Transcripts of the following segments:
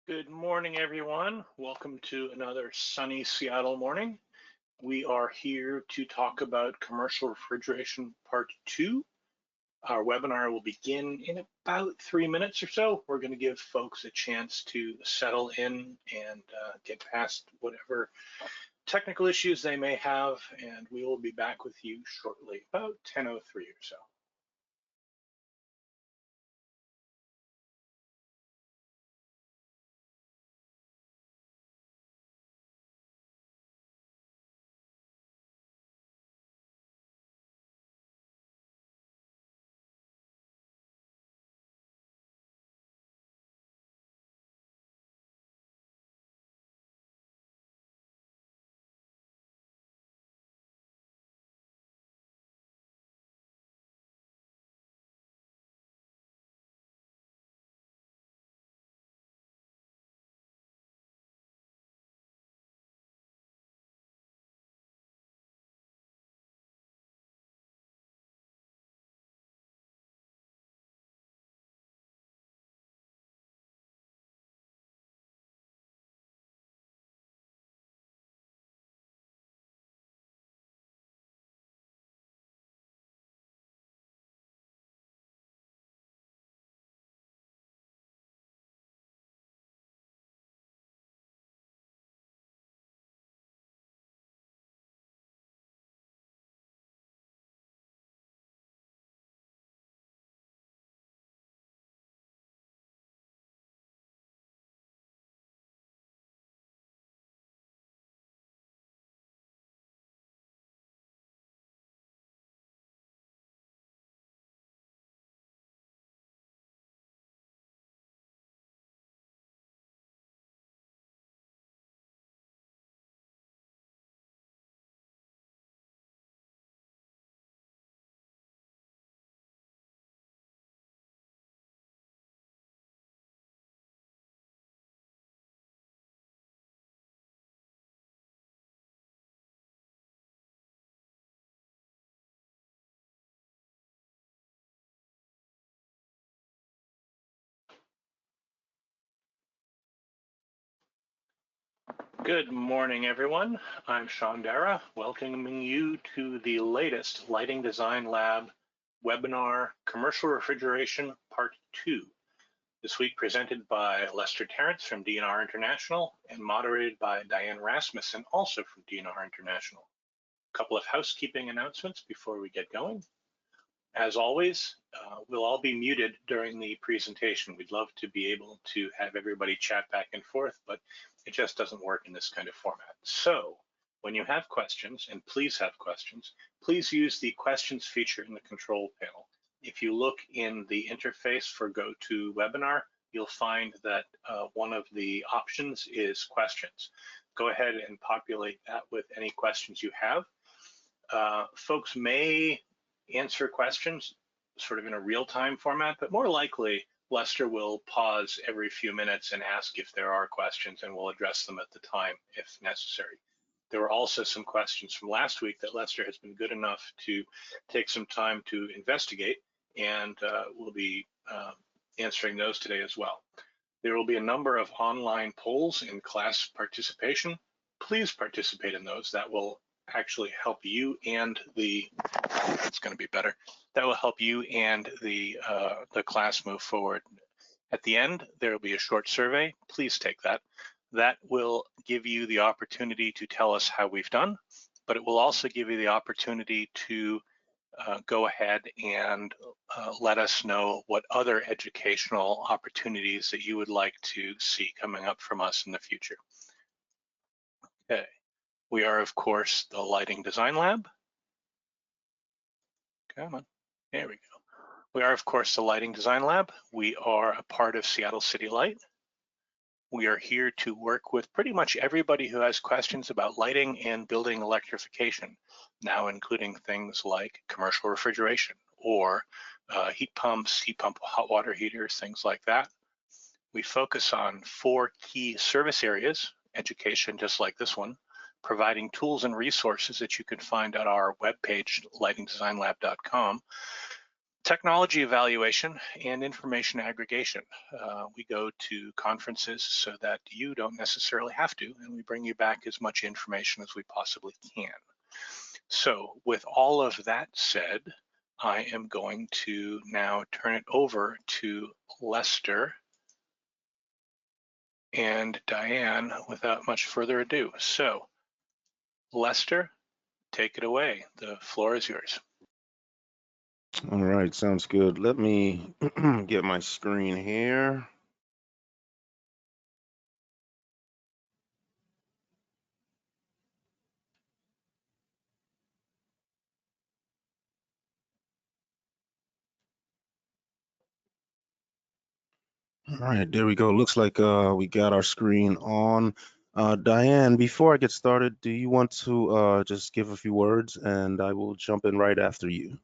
Good morning, everyone. Welcome to another sunny Seattle morning. We are here to talk about commercial refrigeration part 2. Our webinar will begin in about 3 minutes or so. We're going to give folks a chance to settle in and get past whatever technical issues they may have, and we will be back with you shortly, about 10:03 or so. Good morning, everyone. I'm Sean Dara, welcoming you to the latest Lighting Design Lab webinar, Commercial Refrigeration Part 2. This week presented by Lester Terrance from D&R International and moderated by Diane Rasmussen, also from D&R International. A couple of housekeeping announcements before we get going. As always, we'll all be muted during the presentation. We'd love to be able to have everybody chat back and forth, but it just doesn't work in this kind of format. So when you have questions, and please have questions, please use the questions feature in the control panel. If you look in the interface for GoToWebinar, you'll find that one of the options is questions. Go ahead and populate that with any questions you have. Folks may answer questions sort of in a real-time format, but more likely Lester will pause every few minutes and ask if there are questions, and we'll address them at the time if necessary. There were also some questions from last week that Lester has been good enough to take some time to investigate, and we'll be answering those today as well. There will be a number of online polls in class participation. Please participate in those. That will actually help you and it's going to be better. That will help you and the class move forward. At the end, there will be a short survey. Please take that. That will give you the opportunity to tell us how we've done, but it will also give you the opportunity to go ahead and let us know what other educational opportunities that you would like to see coming up from us in the future. Okay. We are, of course, the Lighting Design Lab. Come on, there we go. We are, of course, the Lighting Design Lab. We are a part of Seattle City Light. We are here to work with pretty much everybody who has questions about lighting and building electrification, now including things like commercial refrigeration or heat pump hot water heaters, things like that. We focus on 4 key service areas: education, just like this one, providing tools and resources that you can find at our webpage, lightingdesignlab.com, Technology evaluation and information aggregation. We go to conferences so that you don't necessarily have to, and we bring you back as much information as we possibly can. So with all of that said, I am going to now turn it over to Lester and Diane without much further ado. So Lester, take it away. The floor is yours. All right, sounds good. Let me get my screen here. All right, there we go. Looks like we got our screen on. Diane, before I get started, do you want to just give a few words and I will jump in right after you?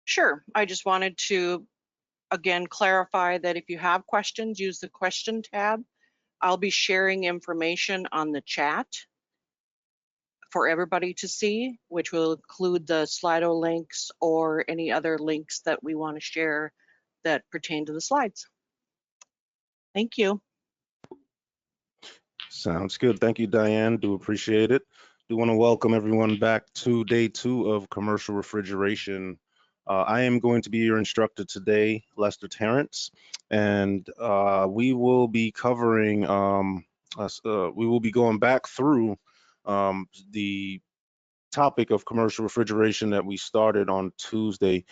Sure. I just wanted to, again, clarify that if you have questions, use the question tab. I'll be sharing information on the chat for everybody to see, which will include the Slido links or any other links that we want to share that pertain to the slides. Thank you. Sounds good. Thank you, Diane. Do appreciate it. Do want to welcome everyone back to day 2 of commercial refrigeration. I am going to be your instructor today, Lester Terrance, and we will be covering, we will be going back through the topic of commercial refrigeration that we started on Tuesday.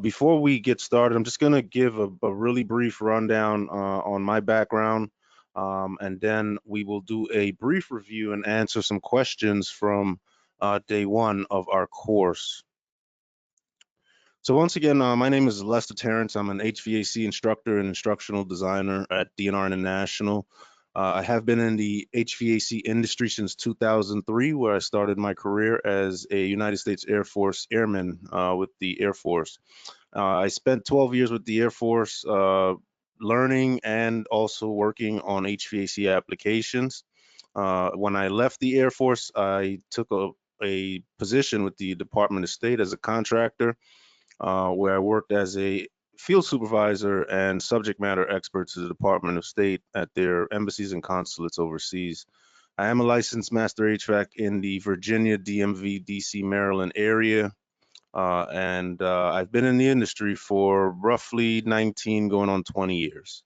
Before we get started, I'm just going to give a really brief rundown on my background, and then we will do a brief review and answer some questions from day 1 of our course. So once again, my name is Lester Terrance. I'm an HVAC instructor and instructional designer at DNR International. I have been in the HVAC industry since 2003, where I started my career as a United States Air Force airman with the Air Force. I spent 12 years with the Air Force learning and also working on HVAC applications. When I left the Air Force, I took a position with the Department of State as a contractor, where I worked as a field supervisor and subject matter expert to the Department of State at their embassies and consulates overseas. I am a licensed master HVAC in the Virginia, DMV, DC, Maryland area, and I've been in the industry for roughly 19 going on 20 years.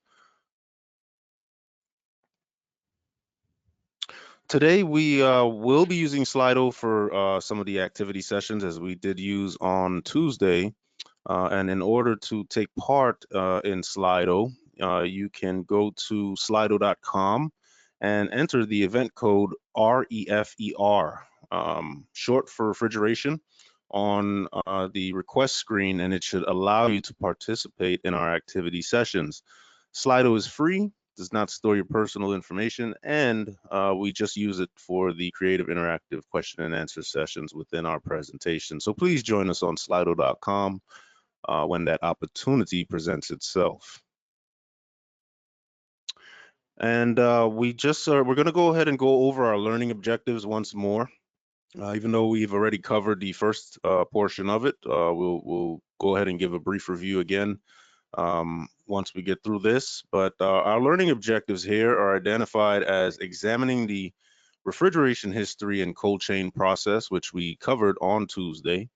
Today we will be using Slido for some of the activity sessions, as we did use on Tuesday. And in order to take part in Slido, you can go to slido.com and enter the event code REFER, short for refrigeration, on the request screen, and it should allow you to participate in our activity sessions. Slido is free, does not store your personal information, and we just use it for the creative interactive question and answer sessions within our presentation. So please join us on slido.com when that opportunity presents itself. And we're going to go ahead and go over our learning objectives once more. Even though we've already covered the first portion of it, we'll go ahead and give a brief review again once we get through this. But our learning objectives here are identified as examining the refrigeration history and cold chain process, which we covered on Tuesday.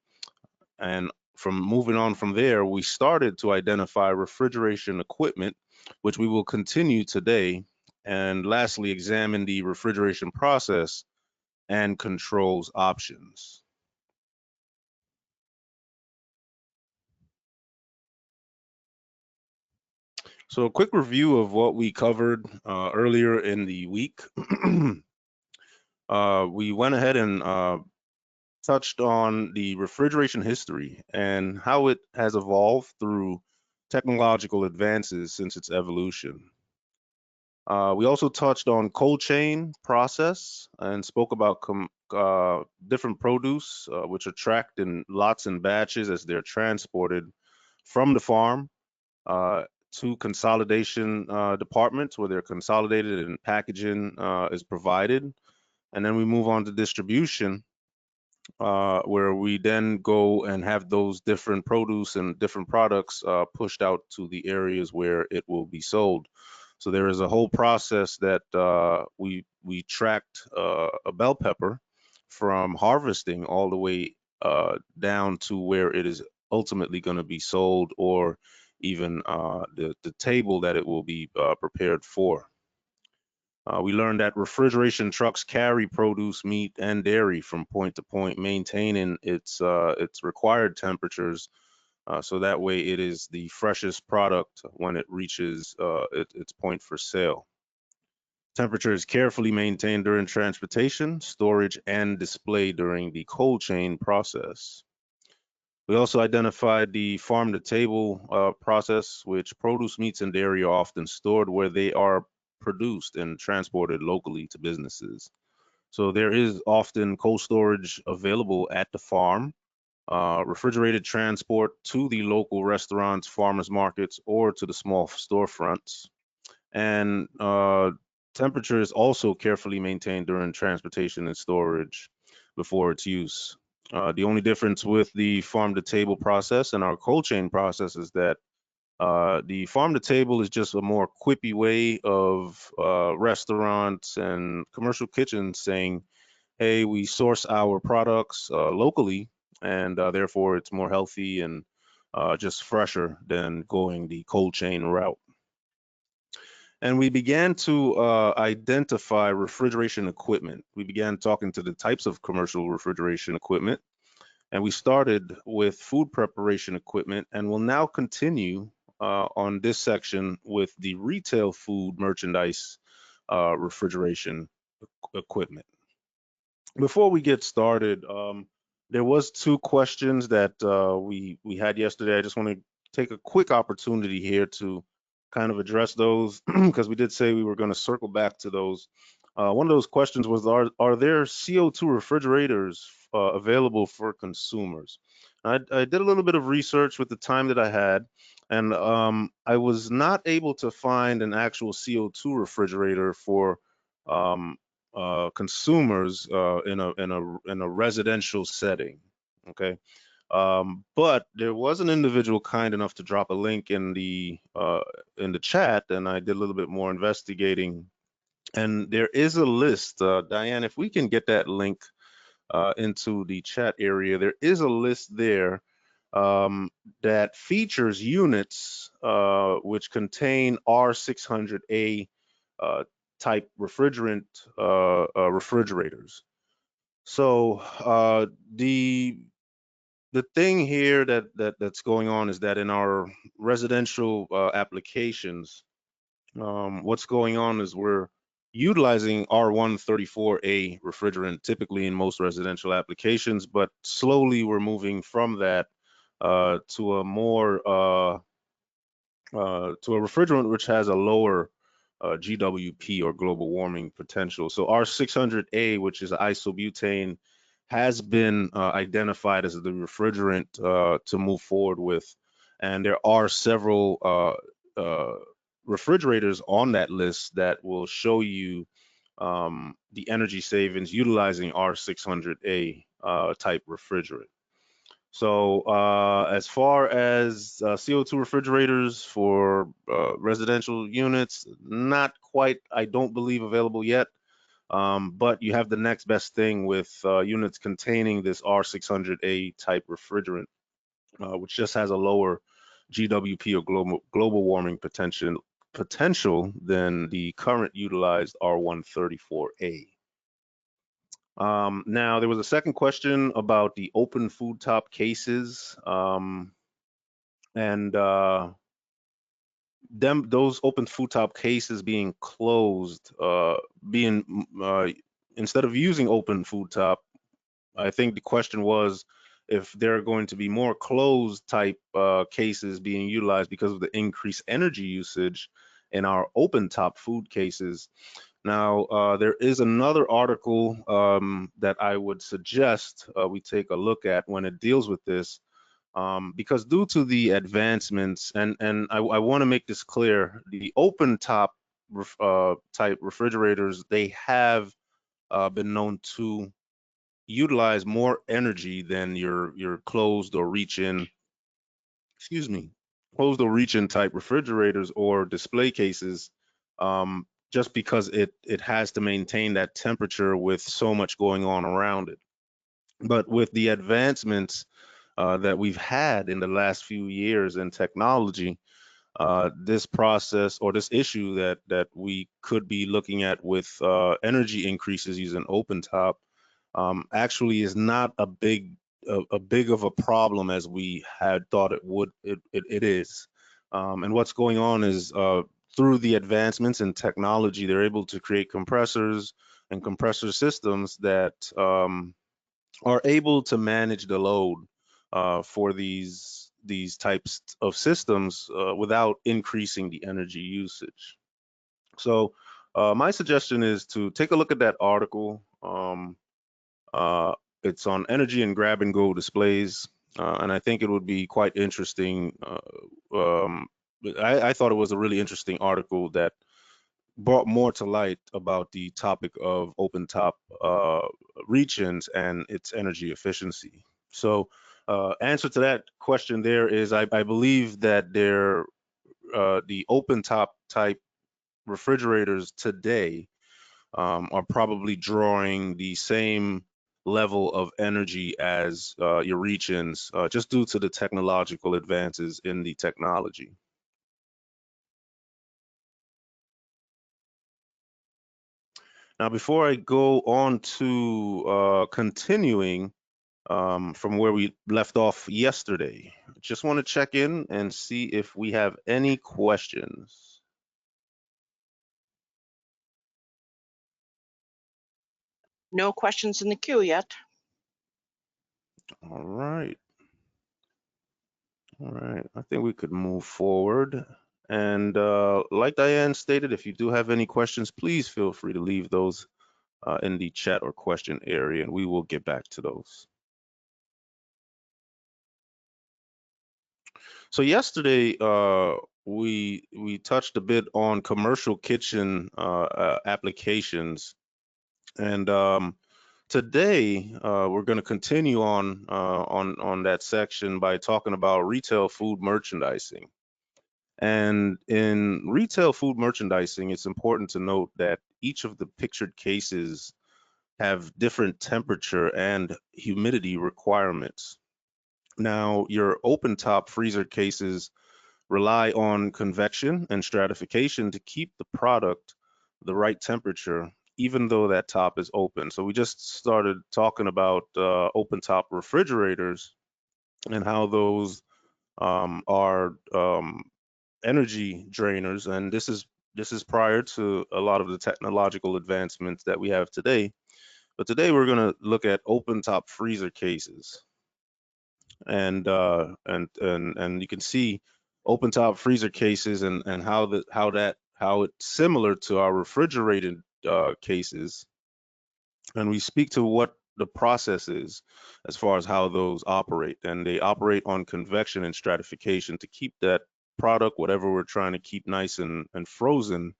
And from moving on from there, we started to identify refrigeration equipment, which we will continue today. And lastly, examine the refrigeration process and controls options. So a quick review of what we covered earlier in the week. We went ahead and touched on the refrigeration history and how it has evolved through technological advances since its evolution. We also touched on cold chain process and spoke about different produce, which are tracked in lots and batches as they're transported from the farm to consolidation departments, where they're consolidated and packaging is provided. And then we move on to distribution, where we then go and have those different produce and different products pushed out to the areas where it will be sold. So there is a whole process that we tracked a bell pepper from harvesting all the way down to where it is ultimately going to be sold, or even the table that it will be prepared for. We learned that refrigeration trucks carry produce, meat, and dairy from point to point, maintaining its required temperatures, so that way it is the freshest product when it reaches its point for sale. Temperature is carefully maintained during transportation, storage, and display during the cold chain process. We also identified the farm to table process, which produce, meats, and dairy are often stored where they are produced and transported locally to businesses. So there is often cold storage available at the farm, refrigerated transport to the local restaurants, farmers markets, or to the small storefronts. And temperature is also carefully maintained during transportation and storage before its use. The only difference with the farm to table process and our cold chain process is that the farm to table is just a more quippy way of restaurants and commercial kitchens saying, hey, we source our products locally, and therefore it's more healthy and just fresher than going the cold chain route. And we began to identify refrigeration equipment. We began talking to the types of commercial refrigeration equipment, and we started with food preparation equipment, and will now continue on this section with the retail food merchandise refrigeration equipment. Before we get started, there was 2 questions that we had yesterday. I just want to take a quick opportunity here to kind of address those because we did say we were going to circle back to those. One of those questions was, are there CO2 refrigerators available for consumers? I did a little bit of research with the time that I had, and I was not able to find an actual CO2 refrigerator for consumers in a residential setting. Okay. But there was an individual kind enough to drop a link in the chat, and I did a little bit more investigating. And there is a list, Diane, if we can get that link into the chat area, there is a list there that features units which contain R600A type refrigerant refrigerators. So the thing here that's going on is that in our residential applications, what's going on is we're utilizing R134A refrigerant typically in most residential applications, but slowly we're moving from that to a more to a refrigerant which has a lower GWP, or global warming potential. So R600A, which is isobutane, has been identified as the refrigerant to move forward with. And there are several refrigerators on that list that will show you the energy savings utilizing R600A type refrigerant. So as far as CO2 refrigerators for residential units, not quite, I don't believe, available yet. But you have the next best thing with units containing this R600A type refrigerant, which just has a lower GWP, or global warming potential than the current utilized R134A. Now, there was a second question about the open food top cases, and those open food top cases being closed, instead of using open food top, I think the question was if there are going to be more closed type cases being utilized because of the increased energy usage in our open top food cases. Now, there is another article that I would suggest we take a look at when it deals with this, because due to the advancements, and I want to make this clear, the open top type refrigerators, they have been known to utilize more energy than your closed or reach-in, excuse me, closed or reach-in type refrigerators or display cases, just because it has to maintain that temperature with so much going on around it. But with the advancements that we've had in the last few years in technology, this process or this issue that we could be looking at with energy increases using open top actually is not a big of a problem as we had thought it would. It is, and what's going on is through the advancements in technology, they're able to create compressors and compressor systems that are able to manage the load for these types of systems without increasing the energy usage. So my suggestion is to take a look at that article. It's on energy and grab and go displays, and I think it would be quite interesting. I thought it was a really interesting article that brought more to light about the topic of open top reach-ins and its energy efficiency. So answer to that question there is I believe that the open top type refrigerators today are probably drawing the same level of energy as your reach-ins, just due to the technological advances in the technology. Now, before I go on to continuing from where we left off yesterday, just want to check in and see if we have any questions. No questions in the queue yet. All right. All right, I think we could move forward. And like Diane stated, if you do have any questions, please feel free to leave those in the chat or question area, and we will get back to those. So yesterday, we touched a bit on commercial kitchen applications, and today we're going to continue on that section by talking about retail food merchandising. And in retail food merchandising, it's important to note that each of the pictured cases have different temperature and humidity requirements. Now, your open top freezer cases rely on convection and stratification to keep the product the right temperature, even though that top is open. So we just started talking about open top refrigerators and how those are energy drainers, and this is prior to a lot of the technological advancements that we have today. But today we're going to look at open top freezer cases, and you can see open top freezer cases and how it's similar to our refrigerated cases, and we speak to what the process is as far as how those operate, and they operate on convection and stratification to keep that product, whatever we're trying to keep nice and frozen,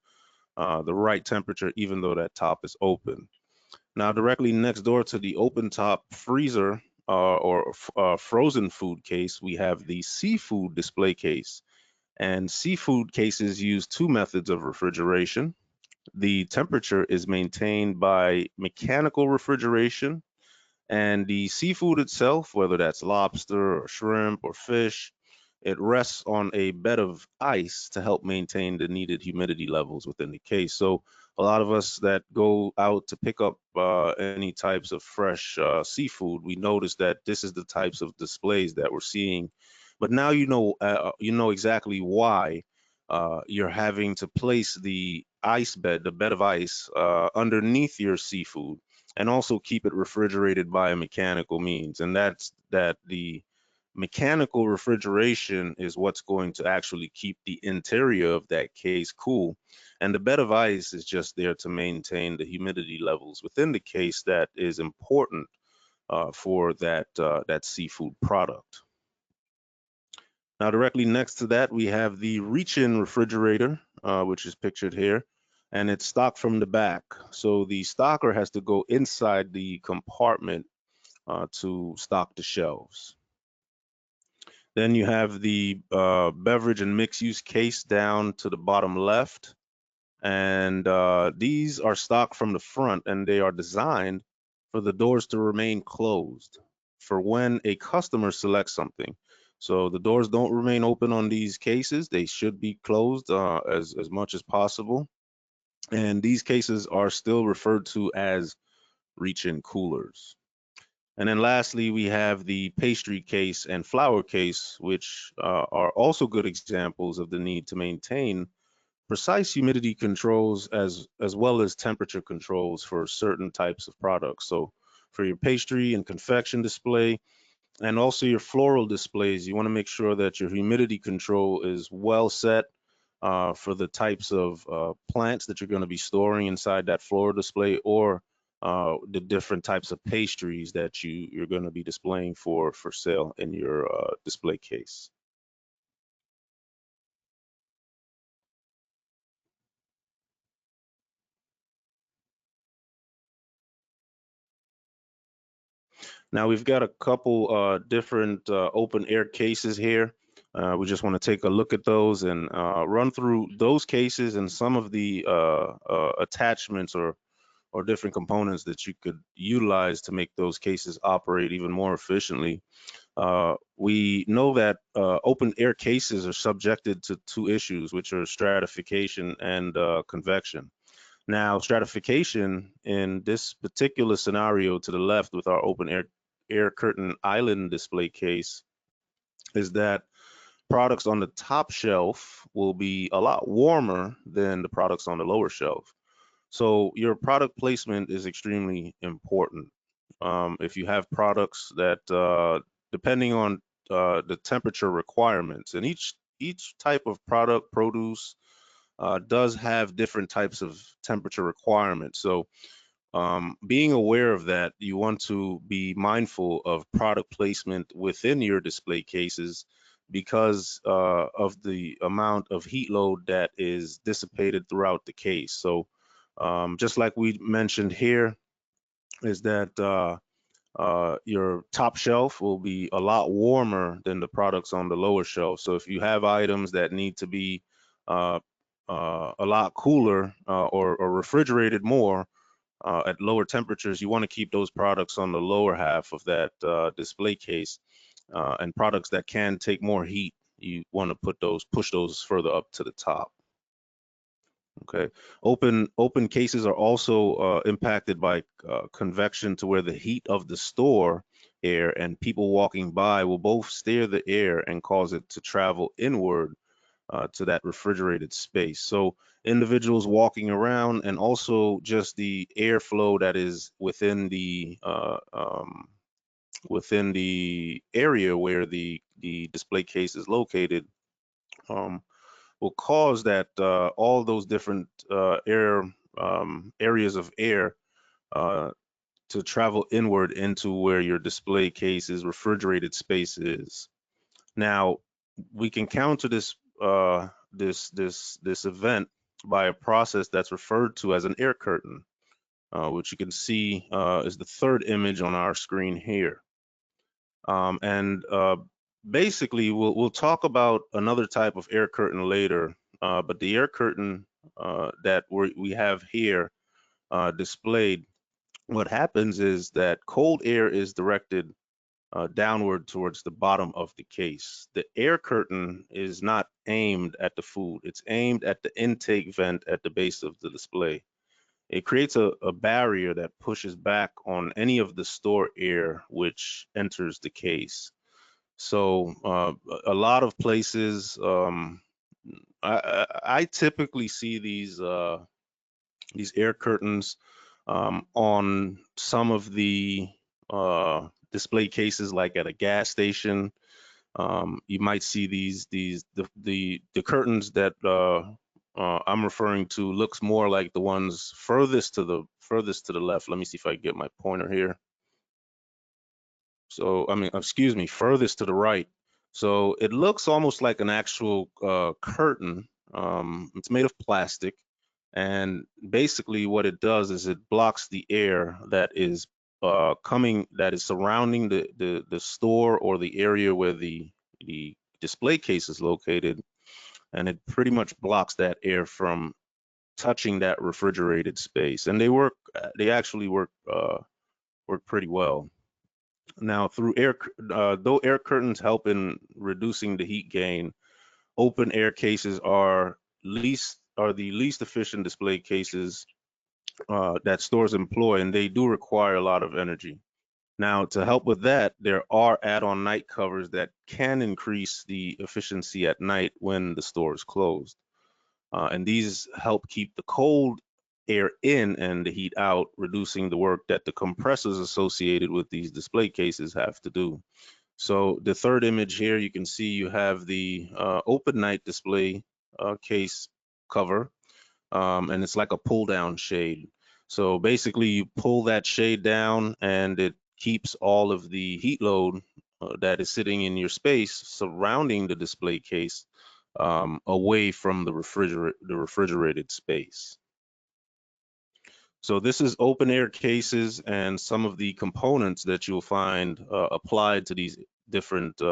the right temperature, even though that top is open. Now, directly next door to the open top freezer or frozen food case, we have the seafood display case. And seafood cases use two methods of refrigeration. The temperature is maintained by mechanical refrigeration, and the seafood itself, whether that's lobster or shrimp or fish, it rests on a bed of ice to help maintain the needed humidity levels within the case. So a lot of us that go out to pick up any types of fresh seafood, we notice that this is the types of displays that we're seeing. But now you know exactly why you're having to place the bed of ice, underneath your seafood, and also keep it refrigerated by a mechanical means. And that's that the mechanical refrigeration is what's going to actually keep the interior of that case cool. And the bed of ice is just there to maintain the humidity levels within the case that is important for that seafood product. Now, directly next to that, we have the reach-in refrigerator, which is pictured here, and it's stocked from the back. So the stocker has to go inside the compartment to stock the shelves. Then you have the beverage and mixed use case down to the bottom left. And these are stocked from the front, and they are designed for the doors to remain closed for when a customer selects something. So the doors don't remain open on these cases. They should be closed as much as possible. And these cases are still referred to as reach-in coolers. And then lastly, we have the pastry case and flour case, which are also good examples of the need to maintain precise humidity controls as well as temperature controls for certain types of products. So for your pastry and confection display, and also your floral displays, you want to make sure that your humidity control is well set for the types of plants that you're going to be storing inside that floral display, or the different types of pastries that you're going to be displaying for sale in your display case. Now we've got a couple different open air cases here. We just want to take a look at those and run through those cases and some of the attachments or different components that you could utilize to make those cases operate even more efficiently. We know that open air cases are subjected to two issues, which are stratification and convection. Now, stratification in this particular scenario to the left with our open air curtain island display case is that products on the top shelf will be a lot warmer than the products on the lower shelf. So your product placement is extremely important. If you have products that, depending on the temperature requirements, and each type of product, produce, does have different types of temperature requirements. So being aware of that, you want to be mindful of product placement within your display cases because of the amount of heat load that is dissipated throughout the case. So just like we mentioned here, is that your top shelf will be a lot warmer than the products on the lower shelf. So if you have items that need to be a lot cooler or refrigerated more at lower temperatures, you want to keep those products on the lower half of that display case. And products that can take more heat, you want to push those further up to the top. Okay, open cases are also impacted by convection, to where the heat of the store air and people walking by will both steer the air and cause it to travel inward to that refrigerated space. So individuals walking around, and also just the airflow that is within the area where the display case is located, will cause that all those different areas of air to travel inward into where your display case's refrigerated space is. Now, we can counter this this event by a process that's referred to as an air curtain, which you can see is the third image on our screen here. And basically, we'll talk about another type of air curtain later, but the air curtain that we have here displayed, what happens is that cold air is directed downward towards the bottom of the case. The air curtain is not aimed at the food. It's aimed at the intake vent at the base of the display. It creates a barrier that pushes back on any of the store air which enters the case. So a lot of places, I typically see these air curtains on some of the display cases, like at a gas station. You might see the curtains that I'm referring to looks more like the ones furthest to the left. Let me see if I get my pointer here. So, I mean, excuse me, furthest to the right. So it looks almost like an actual curtain. It's made of plastic, and basically what it does is it blocks the air that is that is surrounding the store or the area where the display case is located, and it pretty much blocks that air from touching that refrigerated space. And they actually work pretty well. Now, though air curtains help in reducing the heat gain, open air cases are the least efficient display cases that stores employ, and they do require a lot of energy. Now, to help with that, there are add-on night covers that can increase the efficiency at night when the store is closed. And these help keep the cold air in and the heat out, reducing the work that the compressors associated with these display cases have to do. So the third image here, you can see you have the open night display case cover, and it's like a pull down shade. So basically you pull that shade down and it keeps all of the heat load that is sitting in your space surrounding the display case away from the refrigerated space. So this is open air cases and some of the components that you'll find applied to these different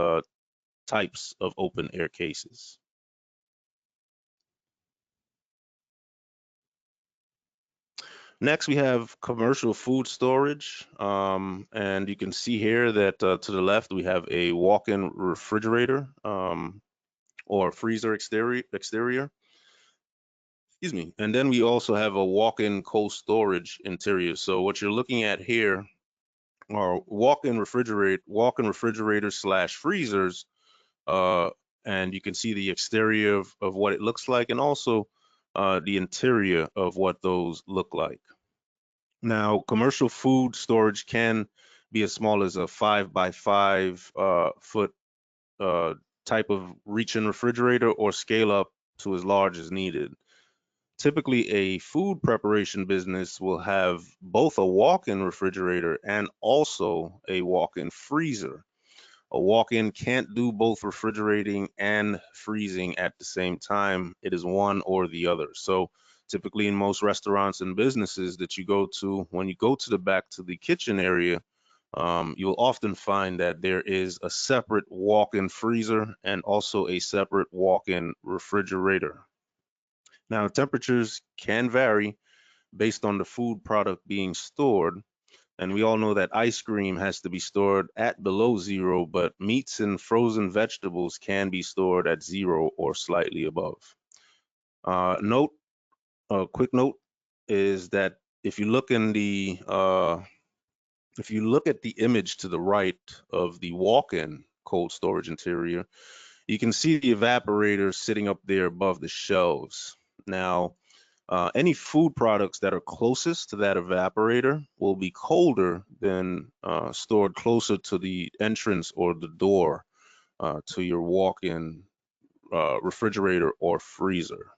types of open air cases. Next, we have commercial food storage, and you can see here that to the left we have a walk-in refrigerator or freezer exterior. Excuse me. And then we also have a walk-in cold storage interior. So what you're looking at here are walk-in refrigerators slash freezers, and you can see the exterior of what it looks like, and also the interior of what those look like. Now, commercial food storage can be as small as a 5x5 foot type of reach-in refrigerator, or scale up to as large as needed. Typically, a food preparation business will have both a walk-in refrigerator and also a walk-in freezer. A walk-in can't do both refrigerating and freezing at the same time. It is one or the other. So typically in most restaurants and businesses that you go to, when you go to the kitchen area, you'll often find that there is a separate walk-in freezer and also a separate walk-in refrigerator. Now, temperatures can vary based on the food product being stored. And we all know that ice cream has to be stored at below 0, but meats and frozen vegetables can be stored at 0 or slightly above. A quick note is that if you look at the image to the right of the walk-in cold storage interior, you can see the evaporator sitting up there above the shelves. Now, any food products that are closest to that evaporator will be colder than stored closer to the entrance or the door to your walk-in refrigerator or freezer.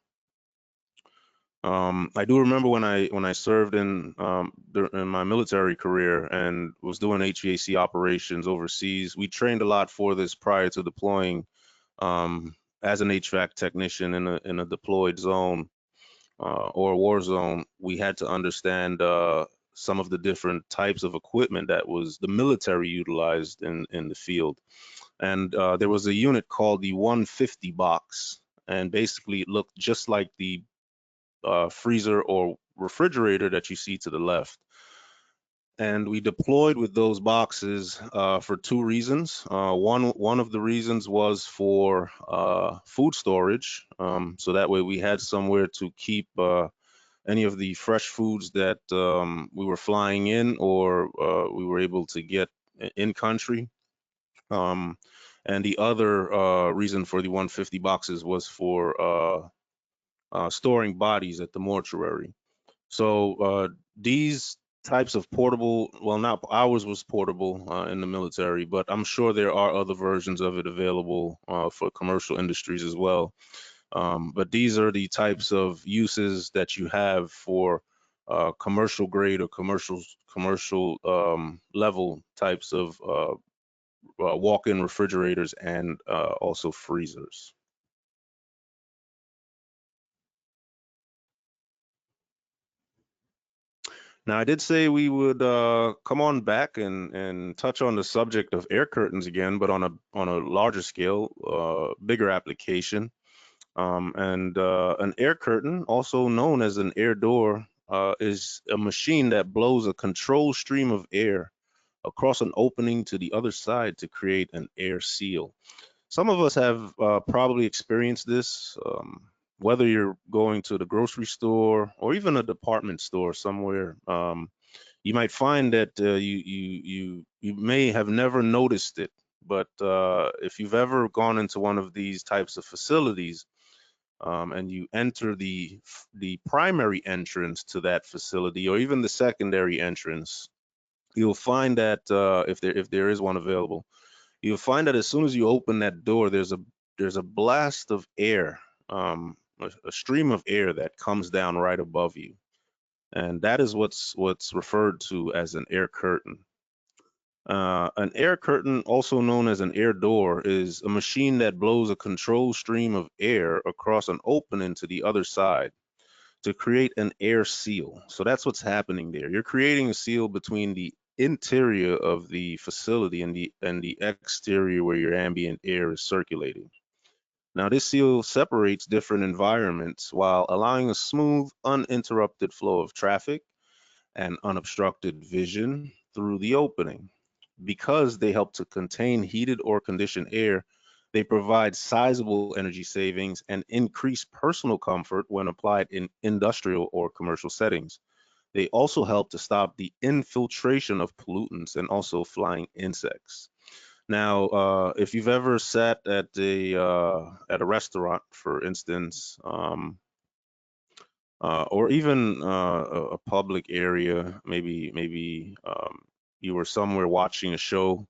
I do remember when I served in my military career and was doing HVAC operations overseas. We trained a lot for this prior to deploying as an HVAC technician in a deployed zone. Or a war zone. We had to understand some of the different types of equipment that was the military utilized in the field. And there was a unit called the 150 box, and basically it looked just like the freezer or refrigerator that you see to the left. And we deployed with those boxes for two reasons. One of the reasons was for food storage, so that way we had somewhere to keep any of the fresh foods that we were flying in or we were able to get in country. And the other reason for the 150 boxes was for storing bodies at the mortuary. So these types of portable, well, not ours was portable in the military, but I'm sure there are other versions of it available for commercial industries as well. But these are the types of uses that you have for commercial grade or commercial level types of walk-in refrigerators and also freezers. Now, I did say we would come on back and touch on the subject of air curtains again, but on a larger scale, bigger application. An air curtain, also known as an air door, is a machine that blows a controlled stream of air across an opening to the other side to create an air seal. Some of us have probably experienced this, whether you're going to the grocery store or even a department store somewhere. You might find that you may have never noticed it, but if you've ever gone into one of these types of facilities, and you enter the primary entrance to that facility, or even the secondary entrance, you'll find that if there is one available, you'll find that as soon as you open that door, there's a blast of air, a stream of air that comes down right above you, and that is what's referred to as an air curtain. An air curtain, also known as an air door, is a machine that blows a controlled stream of air across an opening to the other side to create an air seal. So that's what's happening there. You're creating a seal between the interior of the facility and the exterior where your ambient air is circulating. Now, this seal separates different environments while allowing a smooth, uninterrupted flow of traffic and unobstructed vision through the opening. Because they help to contain heated or conditioned air, they provide sizable energy savings and increase personal comfort when applied in industrial or commercial settings. They also help to stop the infiltration of pollutants and also flying insects. Now, if you've ever sat at a restaurant, for instance, or even a public area, maybe you were somewhere watching a show.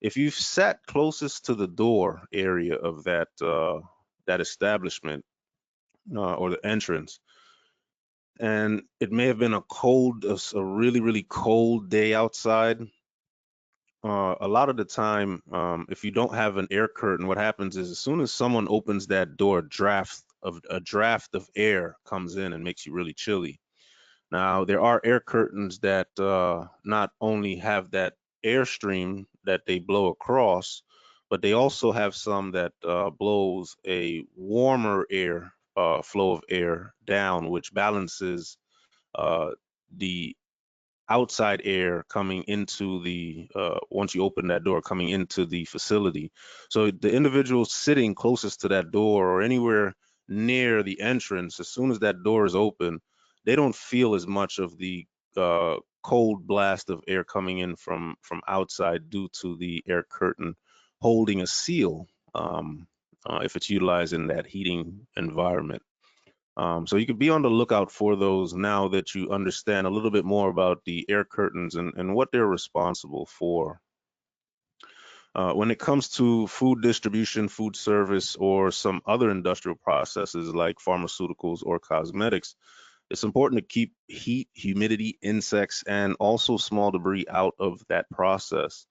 If you've sat closest to the door area of that establishment or the entrance, and it may have been a really cold day outside. A lot of the time, if you don't have an air curtain, what happens is as soon as someone opens that door, a draft of air comes in and makes you really chilly. Now, there are air curtains that not only have that airstream that they blow across, but they also have some that blows a warmer air flow of air down, which balances the outside air coming into the once you open that door coming into the facility. So the individual sitting closest to that door or anywhere near the entrance, as soon as that door is open, they don't feel as much of the cold blast of air coming in from outside due to the air curtain holding a seal, if it's utilized in that heating environment. So you could be on the lookout for those now that you understand a little bit more about the air curtains and what they're responsible for. When it comes to food distribution, food service, or some other industrial processes like pharmaceuticals or cosmetics, it's important to keep heat, humidity, insects, and also small debris out of that process.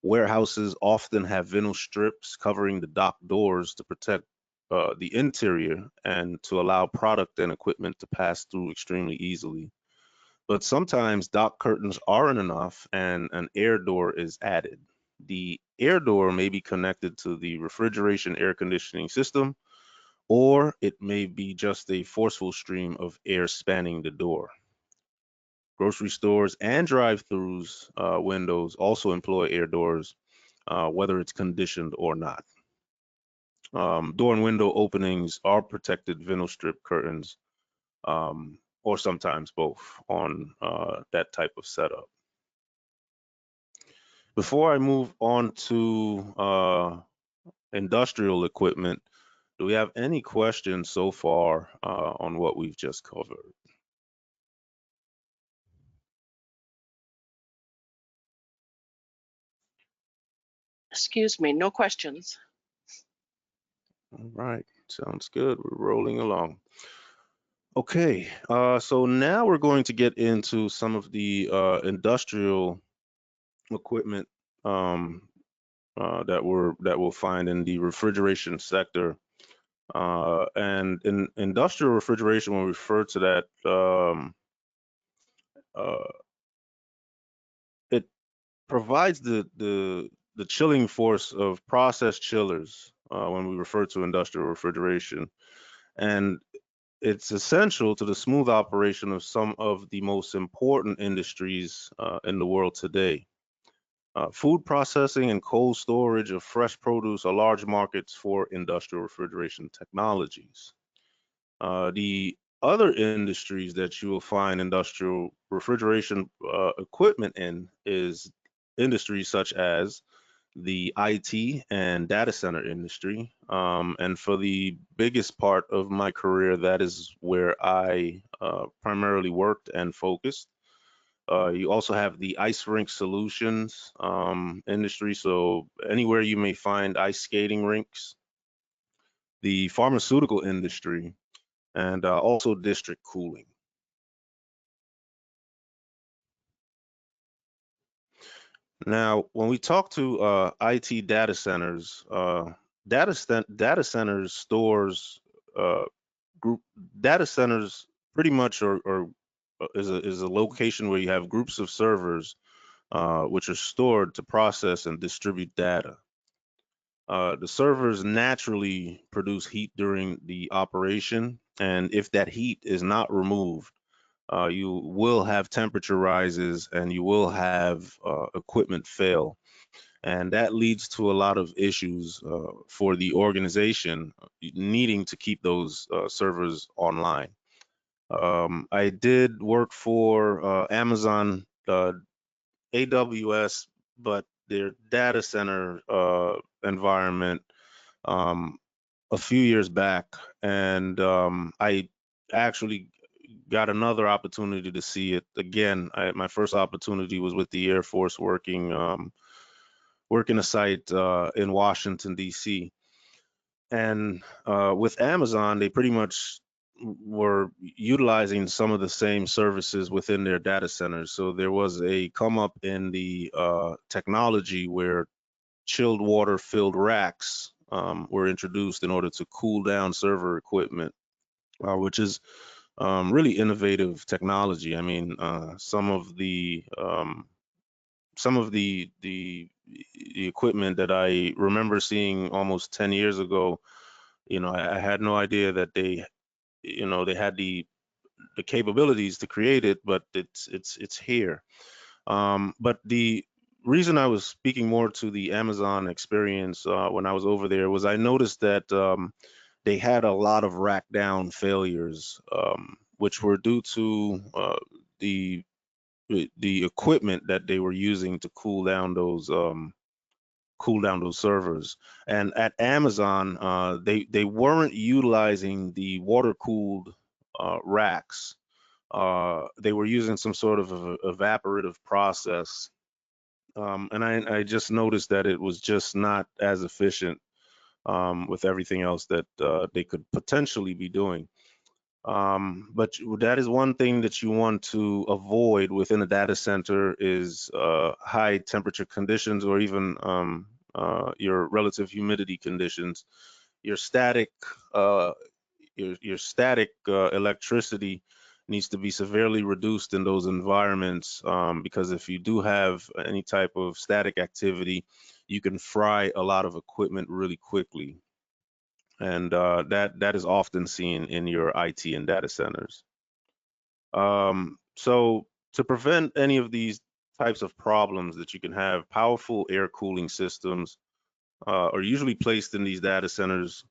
Warehouses often have vinyl strips covering the dock doors to protect the interior and to allow product and equipment to pass through extremely easily. But sometimes dock curtains aren't enough and an air door is added. The air door may be connected to the refrigeration air conditioning system, or it may be just a forceful stream of air spanning the door. Grocery stores and drive-throughs windows also employ air doors, whether it's conditioned or not. Door and window openings are protected vinyl strip curtains, or sometimes both on that type of setup. Before I move on to industrial equipment, do we have any questions so far on what we've just covered? Excuse me, no questions. All right, sounds good. We're rolling along. Okay, so now we're going to get into some of the industrial equipment that we'll find in the refrigeration sector. And in industrial refrigeration, when we refer to that, it provides the chilling force of process chillers when we refer to industrial refrigeration, and it's essential to the smooth operation of some of the most important industries in the world today. Food processing and cold storage of fresh produce are large markets for industrial refrigeration technologies. The other industries that you will find industrial refrigeration equipment in is industries such as the IT and data center industry. And for the biggest part of my career, that is where I primarily worked and focused. You also have the Rink Solutions industry, so anywhere you may find ice skating rinks, the pharmaceutical industry, and also district cooling. Now, when we talk to IT data centers, data centers stores group data centers pretty much is a location where you have groups of servers which are stored to process and distribute data. The servers naturally produce heat during the operation, and if that heat is not removed, you will have temperature rises and you will have equipment fail. And that leads to a lot of issues for the organization needing to keep those servers online. I did work for Amazon AWS, but their data center environment a few years back, and I actually got another opportunity to see it again. My first opportunity was with the Air Force, working a site in Washington D.C. And with Amazon, they pretty much were utilizing some of the same services within their data centers. So there was a come up in the technology where chilled water filled racks were introduced in order to cool down server equipment, which is really innovative technology. I mean, some of the equipment that I remember seeing almost 10 years ago, I had no idea that they had the capabilities to create it, but it's here. But the reason I was speaking more to the Amazon experience when I was over there was I noticed that they had a lot of rack down failures, which were due to the equipment that they were using to cool down those servers. And at Amazon, they weren't utilizing the water cooled racks. They were using some sort of evaporative process. And I just noticed that it was just not as efficient with everything else that they could potentially be doing. But that is one thing that you want to avoid within a data center is high temperature conditions, or even your relative humidity conditions. Your static electricity needs to be severely reduced in those environments, because if you do have any type of static activity, you can fry a lot of equipment really quickly. And that is often seen in your IT and data centers. So to prevent any of these types of problems that you can have, powerful air cooling systems are usually placed in these data centers,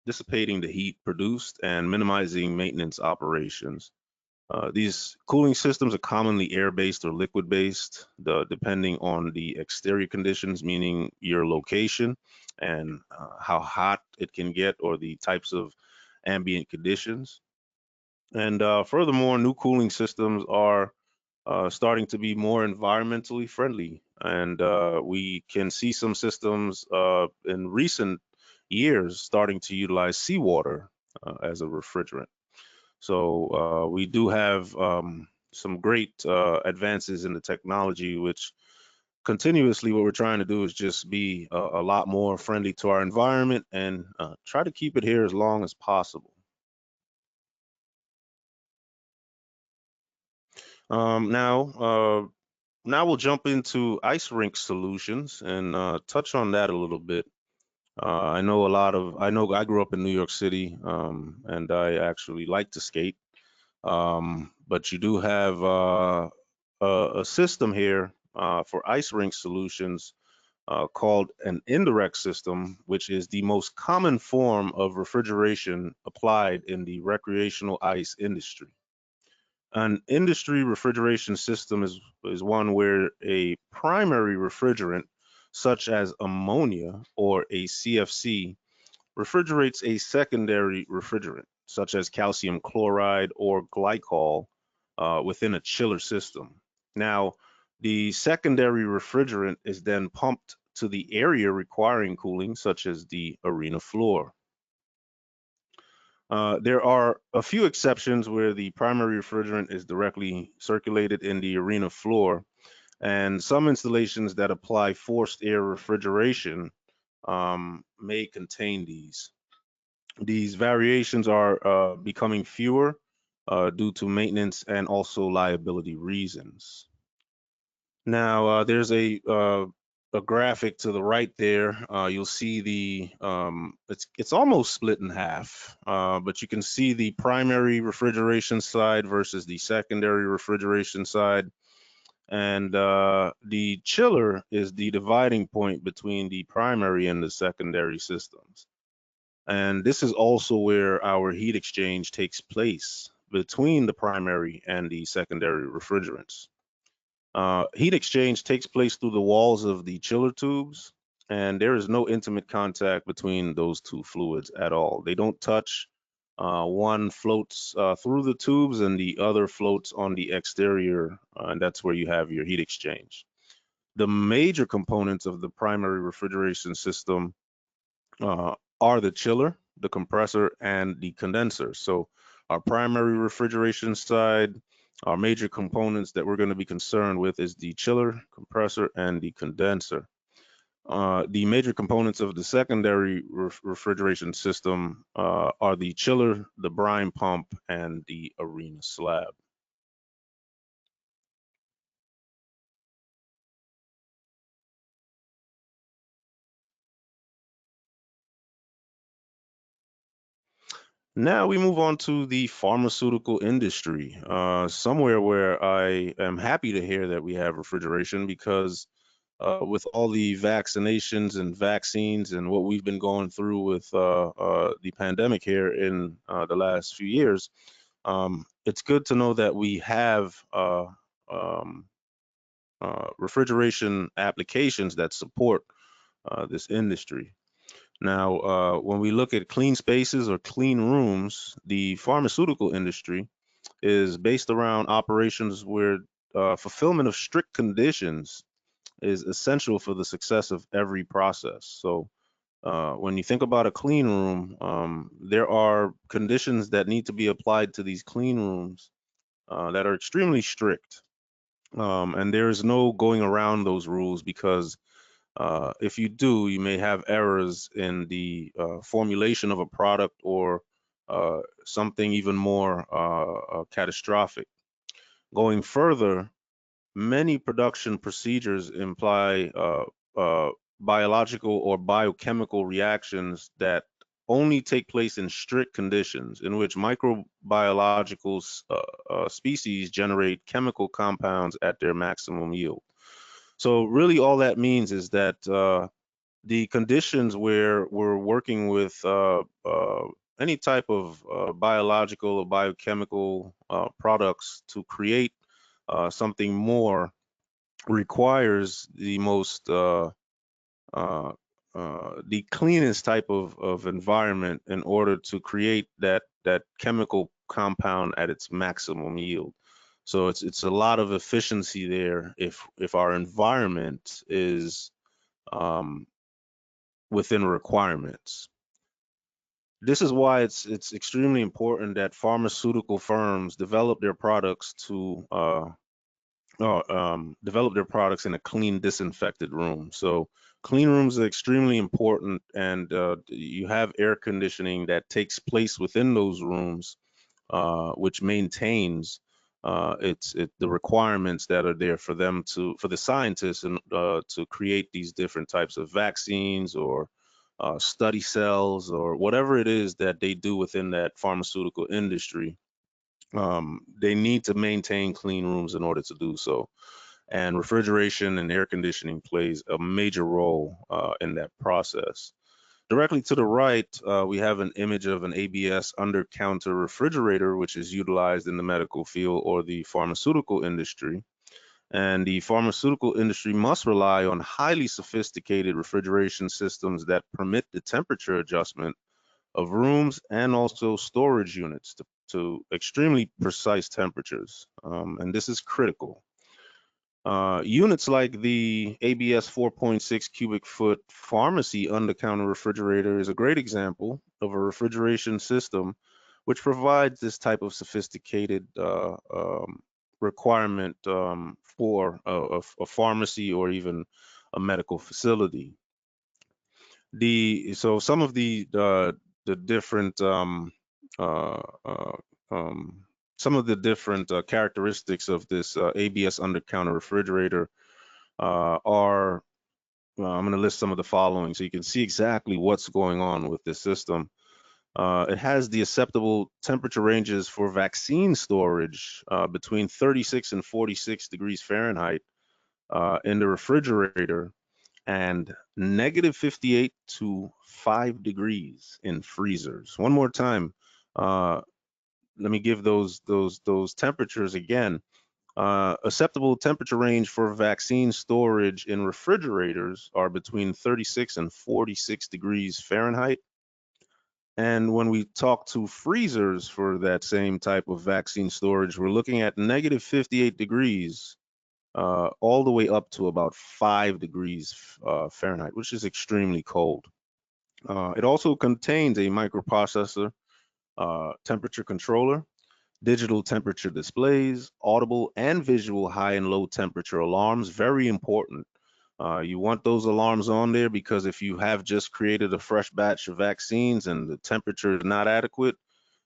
dissipating the heat produced and minimizing maintenance operations. These cooling systems are commonly air-based or liquid-based, depending on the exterior conditions, meaning your location and how hot it can get, or the types of ambient conditions. And furthermore, new cooling systems are starting to be more environmentally friendly. And we can see some systems in recent years starting to utilize seawater as a refrigerant. So we do have some great advances in the technology, which continuously what we're trying to do is just be a lot more friendly to our environment and try to keep it here as long as possible. Now we'll jump into Rink Solutions and touch on that a little bit. I know I grew up in New York City, and I actually like to skate. But you do have a system here for Ice Rink Solutions called an indirect system, which is the most common form of refrigeration applied in the recreational ice industry. An industry refrigeration system is one where a primary refrigerant, such as ammonia or a CFC, refrigerates a secondary refrigerant, such as calcium chloride or glycol, within a chiller system. Now, the secondary refrigerant is then pumped to the area requiring cooling, such as the arena floor. There are a few exceptions where the primary refrigerant is directly circulated in the arena floor, and some installations that apply forced air refrigeration may contain these. These variations are becoming fewer due to maintenance and also liability reasons. Now, there's a graphic to the right there. You'll see it's almost split in half, but you can see the primary refrigeration side versus the secondary refrigeration side. And the chiller is the dividing point between the primary and the secondary systems. And this is also where our heat exchange takes place between the primary and the secondary refrigerants. Heat exchange takes place through the walls of the chiller tubes, and there is no intimate contact between those two fluids at all. They don't touch. One floats through the tubes and the other floats on the exterior, and that's where you have your heat exchange. The major components of the primary refrigeration system are the chiller, the compressor, and the condenser. So our primary refrigeration side, our major components that we're going to be concerned with is the chiller, compressor, and the condenser. The major components of the secondary refrigeration system are the chiller, the brine pump, and the arena slab. Now we move on to the pharmaceutical industry, somewhere where I am happy to hear that we have refrigeration because with all the vaccinations and vaccines and what we've been going through with the pandemic here in the last few years, it's good to know that we have um, refrigeration applications that support this industry. Now, when we look at clean spaces or clean rooms, the pharmaceutical industry is based around operations where fulfillment of strict conditions is essential for the success of every process. So when you think about a clean room, there are conditions that need to be applied to these clean rooms that are extremely strict. And there's no going around those rules because if you do, you may have errors in the formulation of a product or something even more catastrophic. Going further, many production procedures imply biological or biochemical reactions that only take place in strict conditions in which microbiological species generate chemical compounds at their maximum yield. So really all that means is that the conditions where we're working with any type of biological or biochemical products to create something more requires the most the cleanest type of environment in order to create that chemical compound at its maximum yield. So it's a lot of efficiency there if our environment is within requirements. This is why it's extremely important that pharmaceutical firms develop their products to develop their products in a clean, disinfected room. So clean rooms are extremely important, and you have air conditioning that takes place within those rooms, which maintains the requirements that are there for them for the scientists and to create these different types of vaccines or study cells or whatever it is that they do within that pharmaceutical industry. They need to maintain clean rooms in order to do so. And refrigeration and air conditioning plays a major role in that process. Directly to the right, we have an image of an ABS under-counter refrigerator, which is utilized in the medical field or the pharmaceutical industry. And the pharmaceutical industry must rely on highly sophisticated refrigeration systems that permit the temperature adjustment of rooms and also storage units to extremely precise temperatures. And this is critical. Units like the ABS 4.6 cubic foot pharmacy under-counter refrigerator is a great example of a refrigeration system which provides this type of sophisticated requirement for a pharmacy or even a medical facility. So some of the different some of the different characteristics of this ABS under-counter refrigerator are, I'm going to list some of the following so you can see exactly what's going on with this system. It has the acceptable temperature ranges for vaccine storage between 36 and 46 degrees Fahrenheit in the refrigerator, and -58 to 5 degrees in freezers. One more time, let me give those temperatures again. Acceptable temperature range for vaccine storage in refrigerators are between 36 and 46 degrees Fahrenheit. And when we talk to freezers for that same type of vaccine storage, we're looking at -58 degrees all the way up to about 5 degrees Fahrenheit, which is extremely cold. It also contains a microprocessor, temperature controller, digital temperature displays, audible and visual high and low temperature alarms, very important. You want those alarms on there because if you have just created a fresh batch of vaccines and the temperature is not adequate,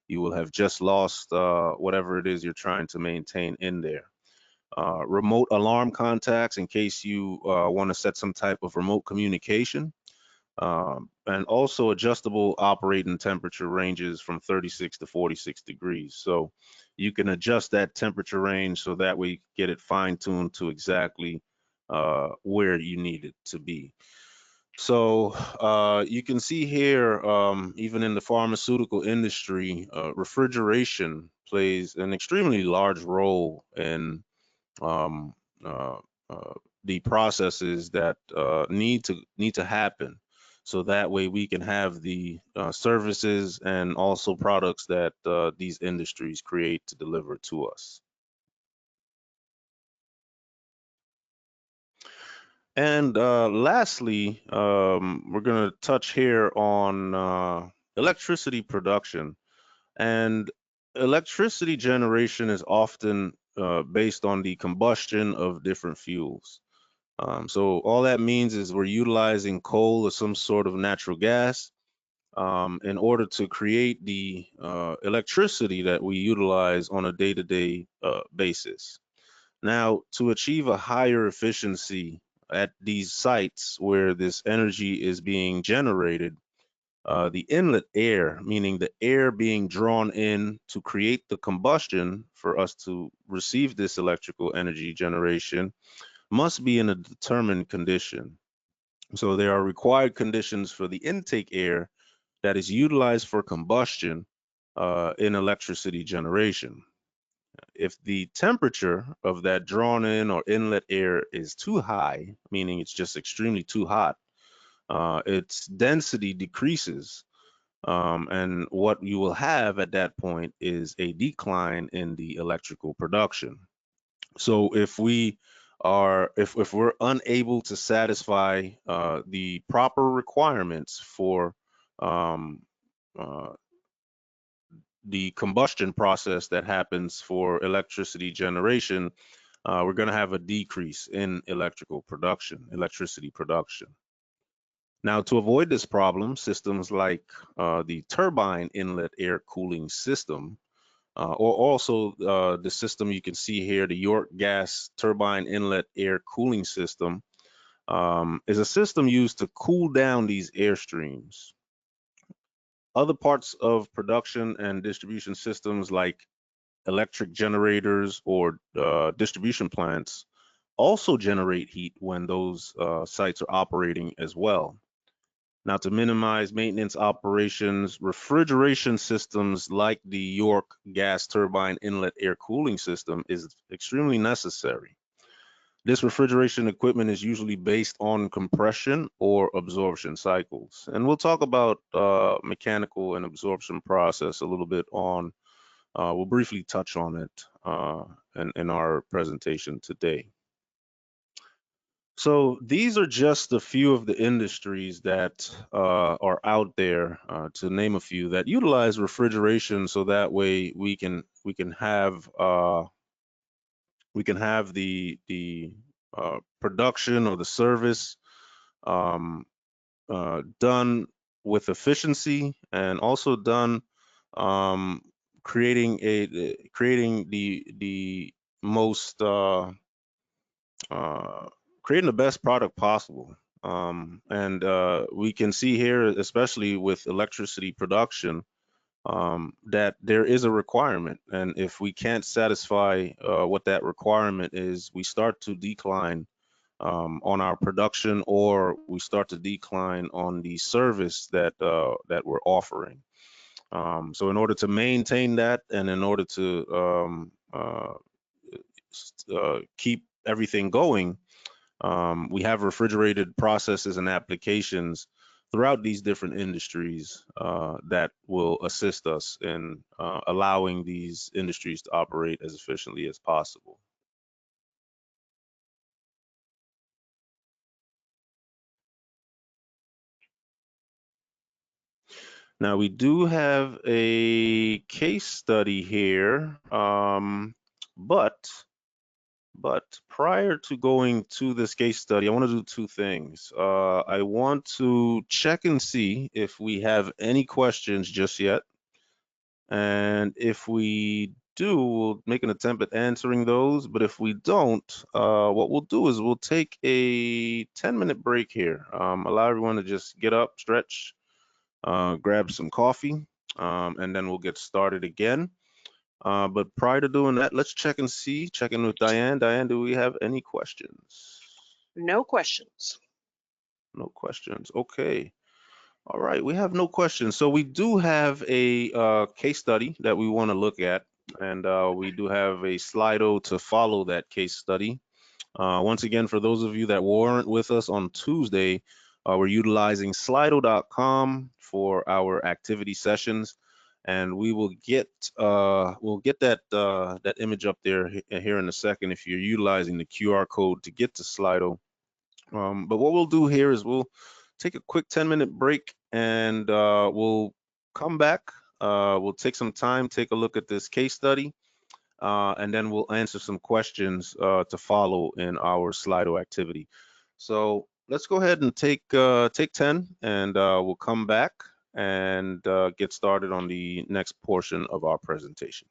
you will have just lost whatever it is you're trying to maintain in there. Remote alarm contacts in case you want to set some type of remote communication. And also adjustable operating temperature ranges from 36 to 46 degrees. So you can adjust that temperature range so that way you get it fine-tuned to exactly where you need it to be. So you can see here, even in the pharmaceutical industry, refrigeration plays an extremely large role in the processes that need to happen, so that way we can have the services and also products that these industries create to deliver to us. And lastly, we're going to touch here on electricity production. And electricity generation is often based on the combustion of different fuels. So all that means is we're utilizing coal or some sort of natural gas in order to create the electricity that we utilize on a day-to-day basis. Now, to achieve a higher efficiency at these sites where this energy is being generated, the inlet air, meaning the air being drawn in to create the combustion for us to receive this electrical energy generation, must be in a determined condition. So there are required conditions for the intake air that is utilized for combustion in electricity generation. If the temperature of that drawn in or inlet air is too high, meaning it's just extremely too hot, its density decreases. And what you will have at that point is a decline in the electrical production. So if we're unable to satisfy the proper requirements for the combustion process that happens for electricity generation, we're going to have a decrease in electricity production. Now, to avoid this problem, systems like the turbine inlet air cooling system or also the system you can see here, the York Gas Turbine Inlet Air Cooling System, is a system used to cool down these air streams. Other parts of production and distribution systems like electric generators or distribution plants also generate heat when those sites are operating as well. Now, to minimize maintenance operations, refrigeration systems like the York Gas Turbine Inlet Air Cooling System is extremely necessary. This refrigeration equipment is usually based on compression or absorption cycles. And we'll talk about mechanical and absorption process a little bit on, we'll briefly touch on it in our presentation today. So these are just a few of the industries that are out there, to name a few, that utilize refrigeration, so that way we can have the production or the service done with efficiency, and also done creating the most creating the best product possible. And we can see here, especially with electricity production, that there is a requirement. And if we can't satisfy what that requirement is, we start to decline on our production, or we start to decline on the service that we're offering. So in order to maintain that, and in order to keep everything going, we have refrigerated processes and applications throughout these different industries that will assist us in allowing these industries to operate as efficiently as possible. Now, we do have a case study here, but prior to going to this case study, I want to do two things. I want to check and see if we have any questions just yet. And if we do, we'll make an attempt at answering those. But if we don't, what we'll do is we'll take a 10-minute break here. Allow everyone to just get up, stretch, grab some coffee, and then we'll get started again. But prior to doing that, let's check in with Diane. Diane, do we have any questions? No questions. No questions. Okay. All right, we have no questions. So we do have a case study that we want to look at, and we do have a Slido to follow that case study. Once again, for those of you that weren't with us on Tuesday, we're utilizing Slido.com for our activity sessions, and we will get that image up there here in a second if you're utilizing the QR code to get to Slido. But what we'll do here is we'll take a quick 10-minute break, and we'll come back. We'll take some time, take a look at this case study, and then we'll answer some questions to follow in our Slido activity. So let's go ahead and take 10, and we'll come back and get started on the next portion of our presentation.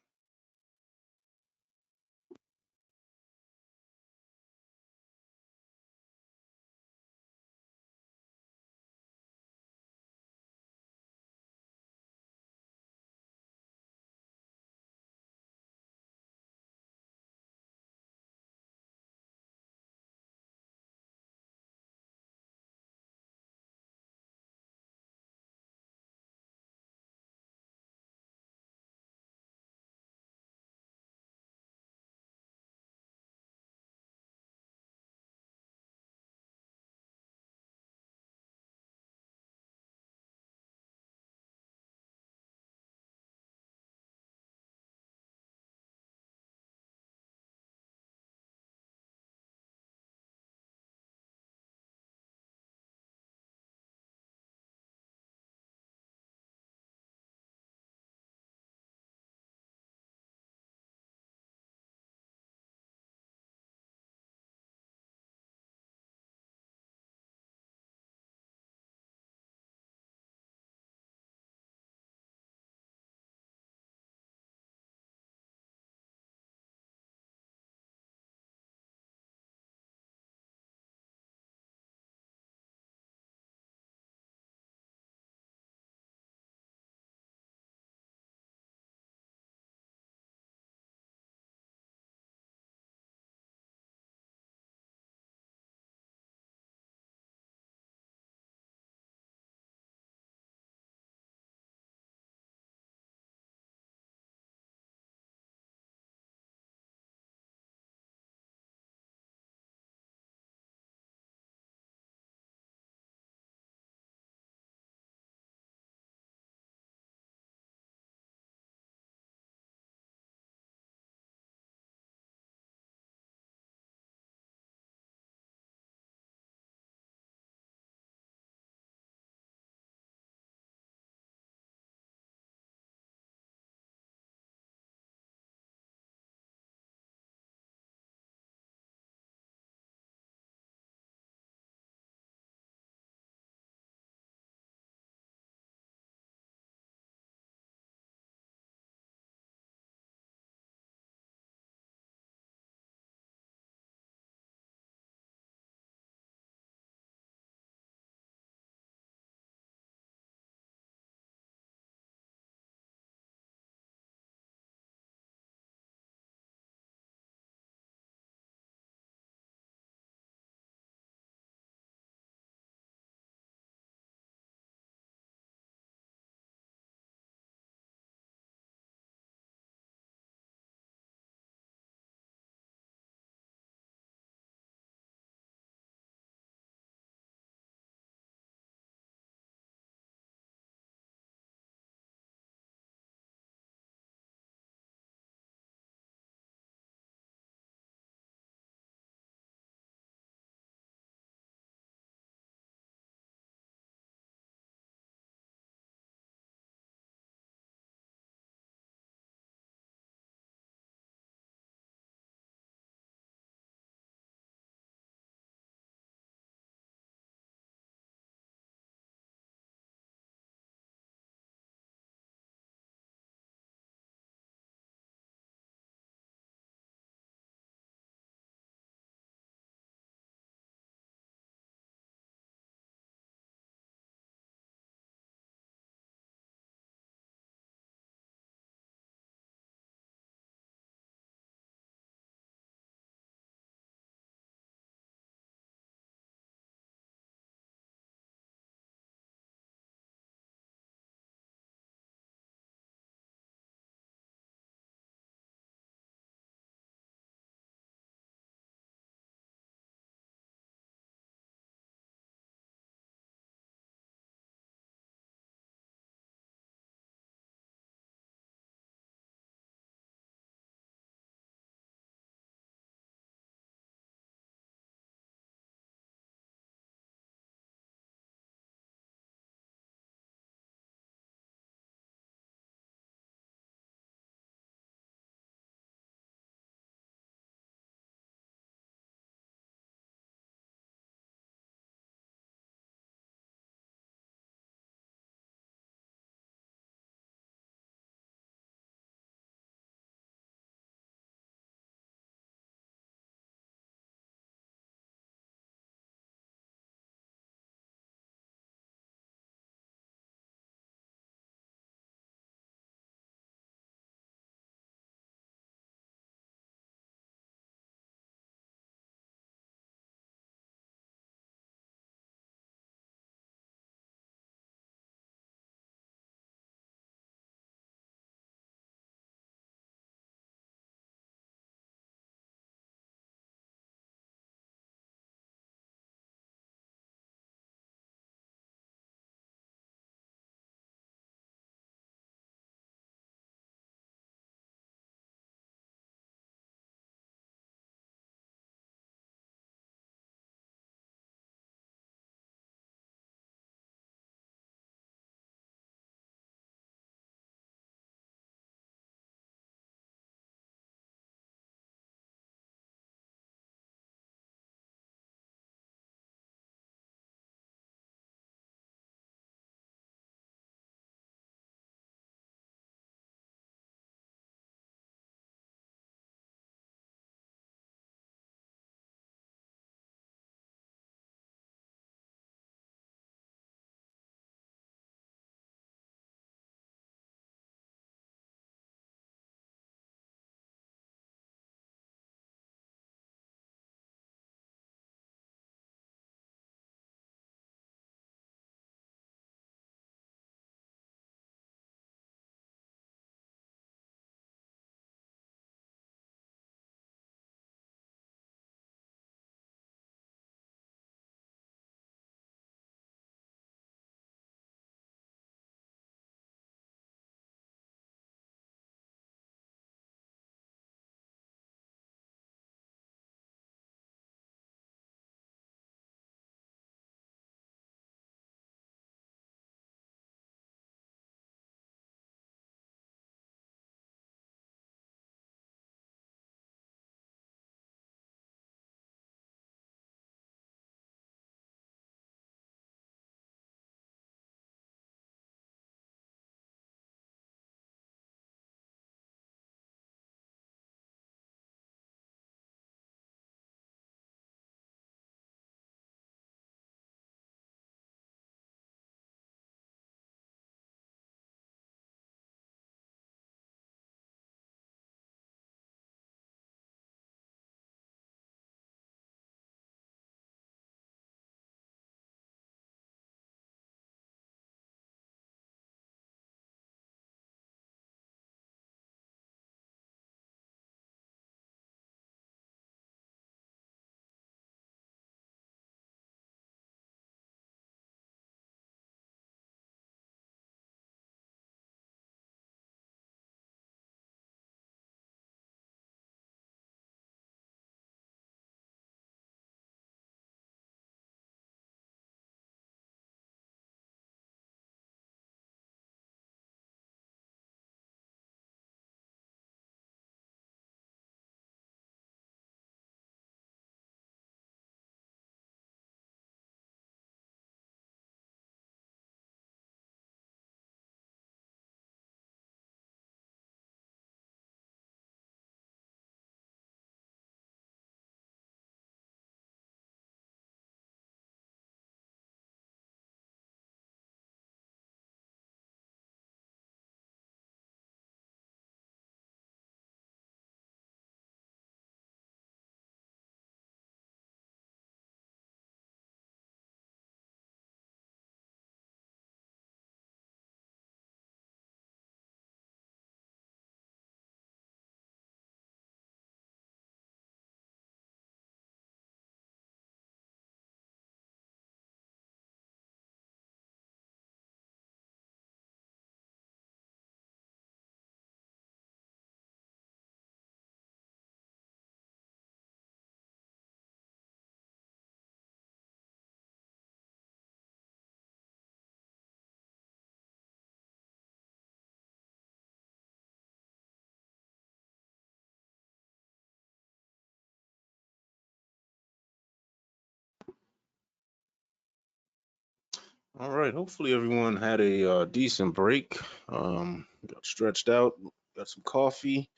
All right, hopefully everyone had a decent break. Got stretched out, got some coffee.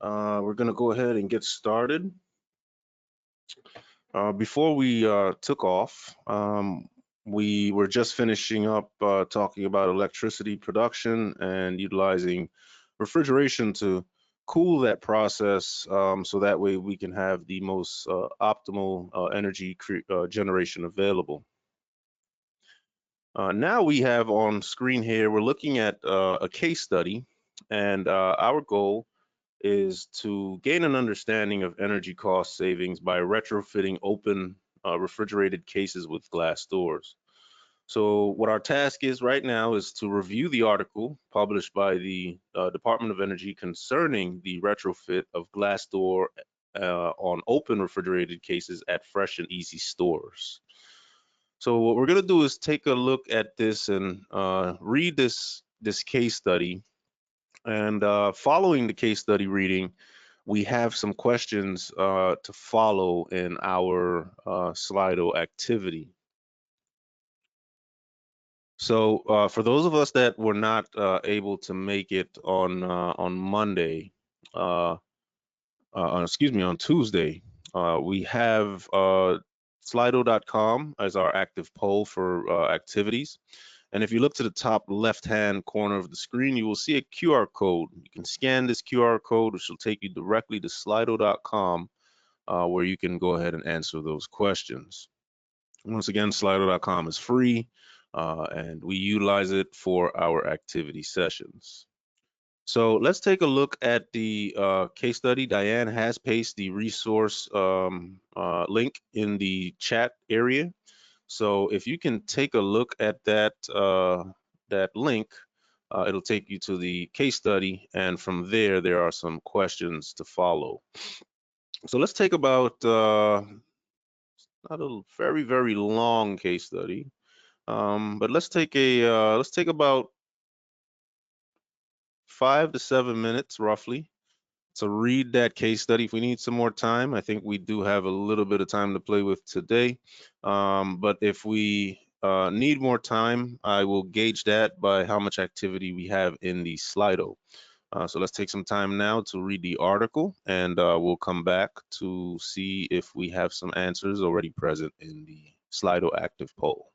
We're gonna go ahead and get started. Before we took off, we were just finishing up talking about electricity production and utilizing refrigeration to cool that process, so that way we can have the most optimal energy generation available. Now we have on screen here, we're looking at a case study, and our goal is to gain an understanding of energy cost savings by retrofitting open refrigerated cases with glass doors. So what our task is right now is to review the article published by the Department of Energy concerning the retrofit of glass door on open refrigerated cases at fresh and easy stores. So what we're going to do is take a look at this and read this case study. And following the case study reading, we have some questions to follow in our Slido activity. So for those of us that were not able to make it on Monday, excuse me, on Tuesday, we have Slido.com as our active poll for activities. And if you look to the top left-hand corner of the screen, you will see a QR code. You can scan this QR code, which will take you directly to Slido.com, where you can go ahead and answer those questions. Once again, Slido.com is free, and we utilize it for our activity sessions. So let's take a look at the case study. Diane has pasted the resource link in the chat area. So if you can take a look at that link, it'll take you to the case study, and from there are some questions to follow. So let's take about not a very long case study, but let's take about 5 to 7 minutes roughly to read that case study. If we need some more time, I think we do have a little bit of time to play with today. But if we need more time, I will gauge that by how much activity we have in the Slido. So let's take some time now to read the article, and we'll come back to see if we have some answers already present in the Slido active poll.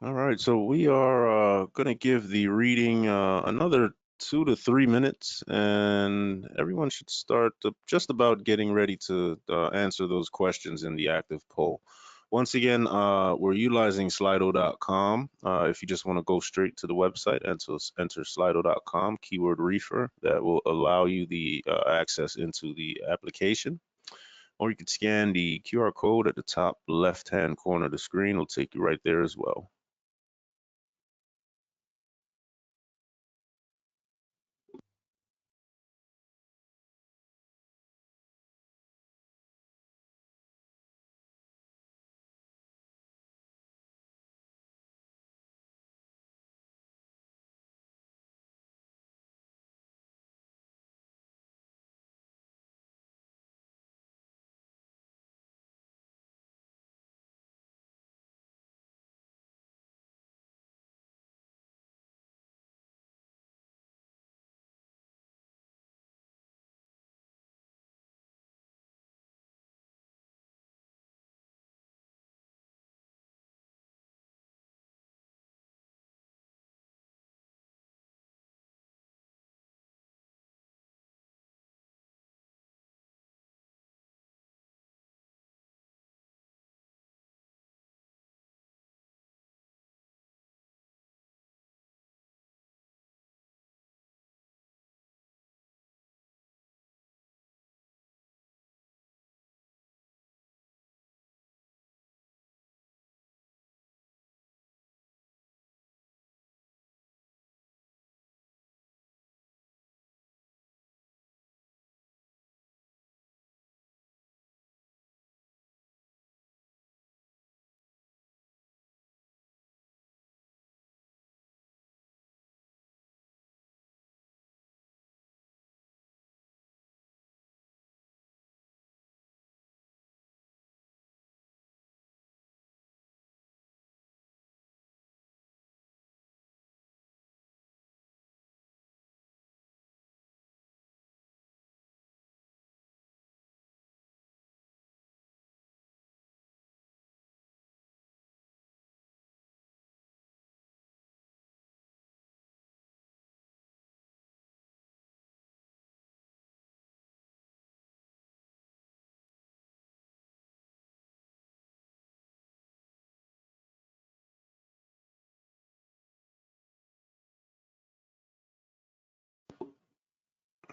All right, so we are going to give the reading another 2 to 3 minutes, and everyone should start just about getting ready to answer those questions in the active poll. Once again, we're utilizing Slido.com. If you just want to go straight to the website, enter Slido.com, keyword reefer. That will allow you the access into the application. Or you can scan the QR code at the top left-hand corner of the screen. It'll take you right there as well.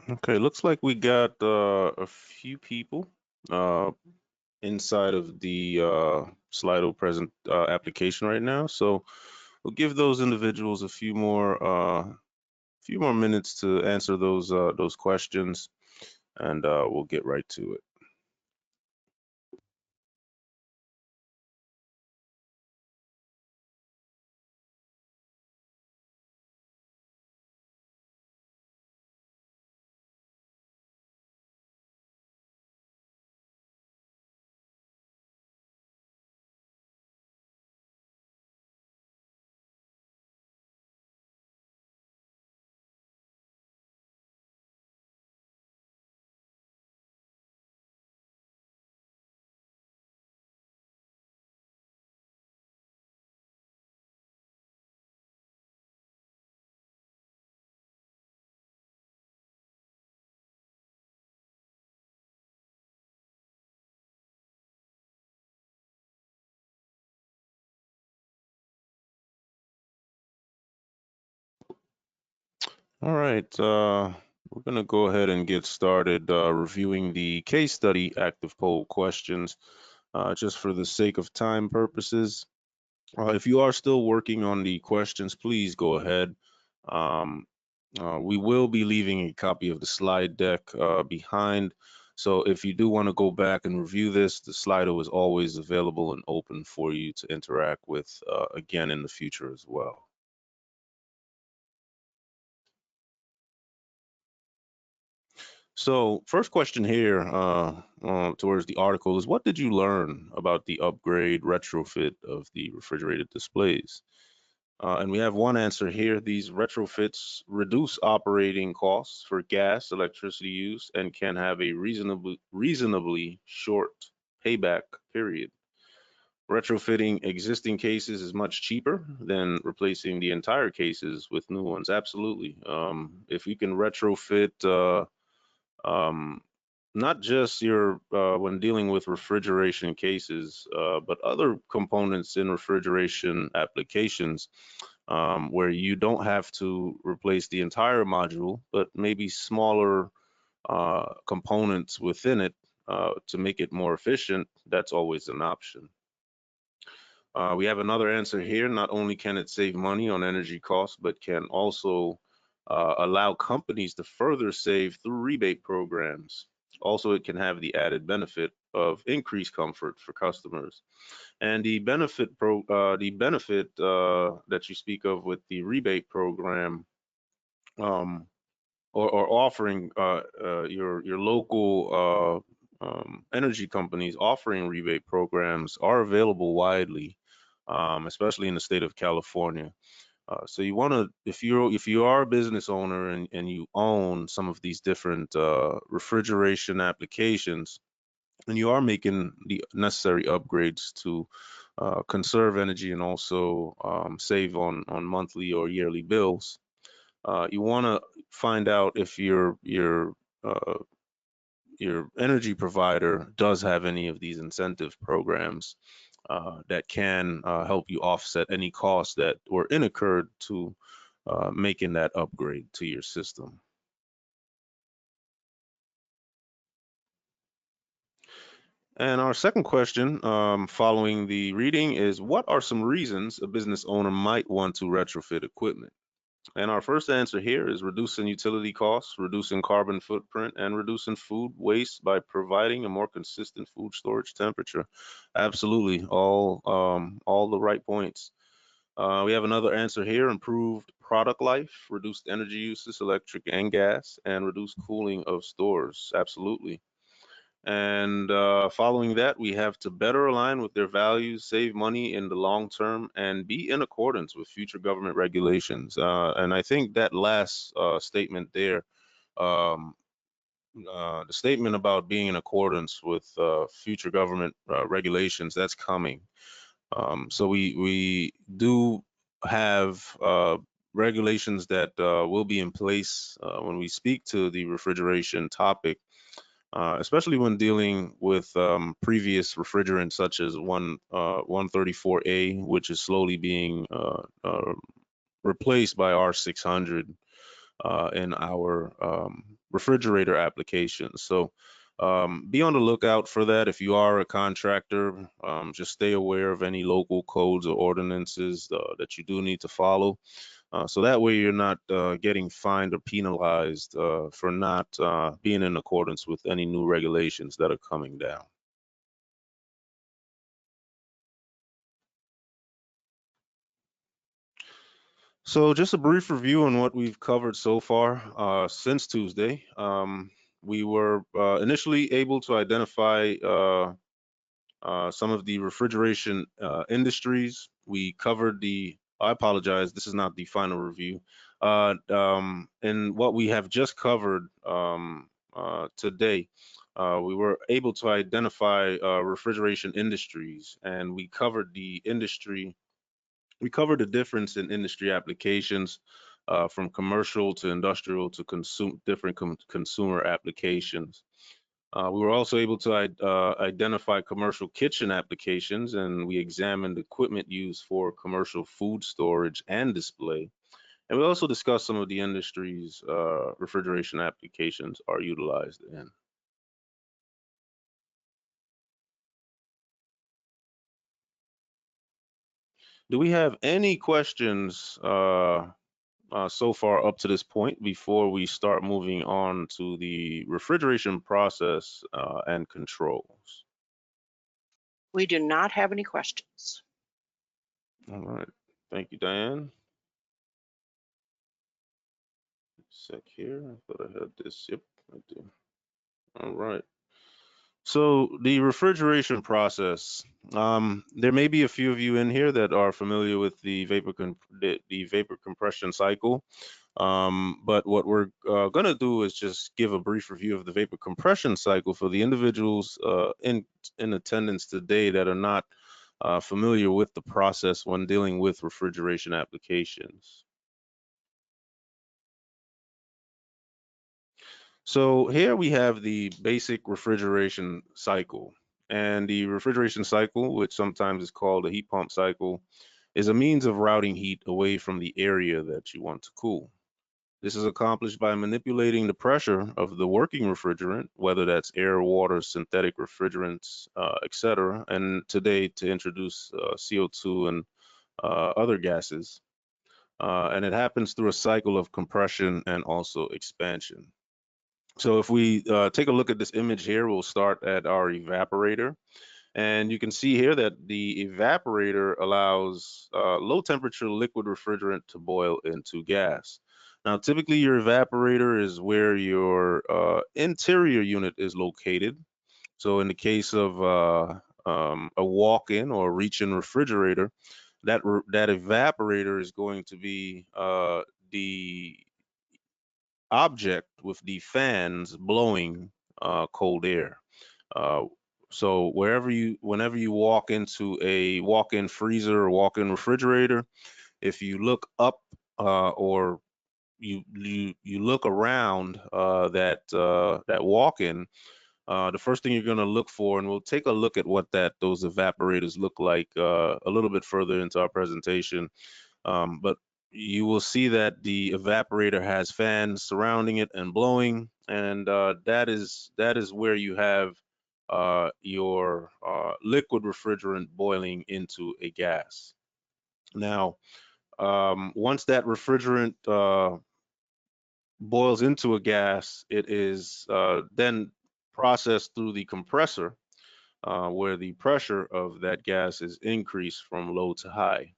Okay, looks like we got a few people inside of the Slido present application right now. So we'll give those individuals a few more minutes to answer those questions, and we'll get right to it. All right, we're gonna go ahead and get started reviewing the case study active poll questions, just for the sake of time purposes. If you are still working on the questions, please go ahead. Um, we will be leaving a copy of the slide deck behind. So if you do want to go back and review this, the Slido is always available and open for you to interact with again in the future as well. So first question here towards the article is, what did you learn about the upgrade retrofit of the refrigerated displays? And we have one answer here. These retrofits reduce operating costs for gas, electricity use, and can have a reasonably short payback period. Retrofitting existing cases is much cheaper than replacing the entire cases with new ones. Absolutely. If you can retrofit not just your when dealing with refrigeration cases, but other components in refrigeration applications, where you don't have to replace the entire module, but maybe smaller components within it to make it more efficient, that's always an option. We have another answer here. Not only can it save money on energy costs, but can also allow companies to further save through rebate programs. Also, it can have the added benefit of increased comfort for customers. And the benefit that you speak of with the rebate program, or offering your local energy companies offering rebate programs are available widely, especially in the state of California. So you want to, if you are a business owner and you own some of these different refrigeration applications, and you are making the necessary upgrades to conserve energy and also save on monthly or yearly bills, you want to find out if your energy provider does have any of these incentive programs that can help you offset any costs that were incurred to making that upgrade to your system. And our second question following the reading is, what are some reasons a business owner might want to retrofit equipment? And our first answer here is reducing utility costs, reducing carbon footprint, and reducing food waste by providing a more consistent food storage temperature. Absolutely, all the right points. We have another answer here: improved product life, reduced energy uses, electric and gas, and reduced cooling of stores. Absolutely. And following that, we have to better align with their values, save money in the long term, and be in accordance with future government regulations. And I think that last statement there, um, the statement about being in accordance with future government regulations, that's coming. So we do have regulations that will be in place when we speak to the refrigeration topic. Especially when dealing with previous refrigerants such as 134A, which is slowly being replaced by R600 in our refrigerator applications. So be on the lookout for that. If you are a contractor, just stay aware of any local codes or ordinances that you do need to follow. So that way you're not getting fined or penalized for not being in accordance with any new regulations that are coming down. So just a brief review on what we've covered so far since Tuesday. We were initially able to identify some of the refrigeration industries. We covered I apologize, this is not the final review. And what we have just covered today, we were able to identify refrigeration industries, and we covered the difference in industry applications from commercial to industrial to different consumer applications. We were also able to identify commercial kitchen applications, and we examined equipment used for commercial food storage and display. And we also discussed some of the industries refrigeration applications are utilized in. Do we have any questions so far up to this point before we start moving on to the refrigeration process and controls? We do not have any questions. All right. Thank you, Diane. Sec here. I thought I had this. Yep, I do. All right. So the refrigeration process. There may be a few of you in here that are familiar with the vapor compression cycle. But what we're going to do is just give a brief review of the vapor compression cycle for the individuals in attendance today that are not familiar with the process when dealing with refrigeration applications. So here we have the basic refrigeration cycle. And the refrigeration cycle, which sometimes is called a heat pump cycle, is a means of routing heat away from the area that you want to cool. This is accomplished by manipulating the pressure of the working refrigerant, whether that's air, water, synthetic refrigerants, etc. And today to introduce CO2 and other gases. And it happens through a cycle of compression and also expansion. So if we take a look at this image here, we'll start at our evaporator. And you can see here that the evaporator allows low temperature liquid refrigerant to boil into gas. Now, typically your evaporator is where your interior unit is located. So in the case of a walk-in or reach-in refrigerator, that evaporator is going to be the object with the fans blowing cold air. Uh, so whenever you walk into a walk-in freezer or walk-in refrigerator, if you look up or you look around that walk-in, the first thing you're going to look for, and we'll take a look at what those evaporators look like a little bit further into our presentation. But you will see that the evaporator has fans surrounding it and blowing, and that is where you have your liquid refrigerant boiling into a gas. Now, once that refrigerant boils into a gas, it is then processed through the compressor, where the pressure of that gas is increased from low to high.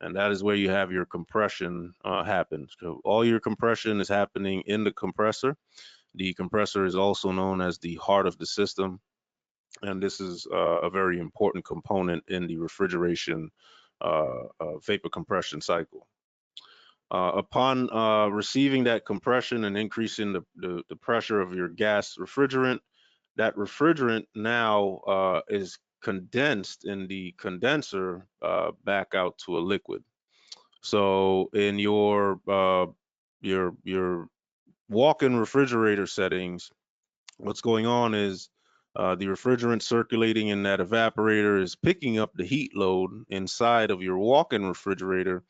And that is where you have your compression happen. So all your compression is happening in the compressor. The compressor is also known as the heart of the system. And this is a very important component in the refrigeration vapor compression cycle. Upon receiving that compression and increasing the pressure of your gas refrigerant, that refrigerant now is condensed in the condenser back out to a liquid. So in your walk-in refrigerator settings, what's going on is the refrigerant circulating in that evaporator is picking up the heat load inside of your walk-in refrigerator,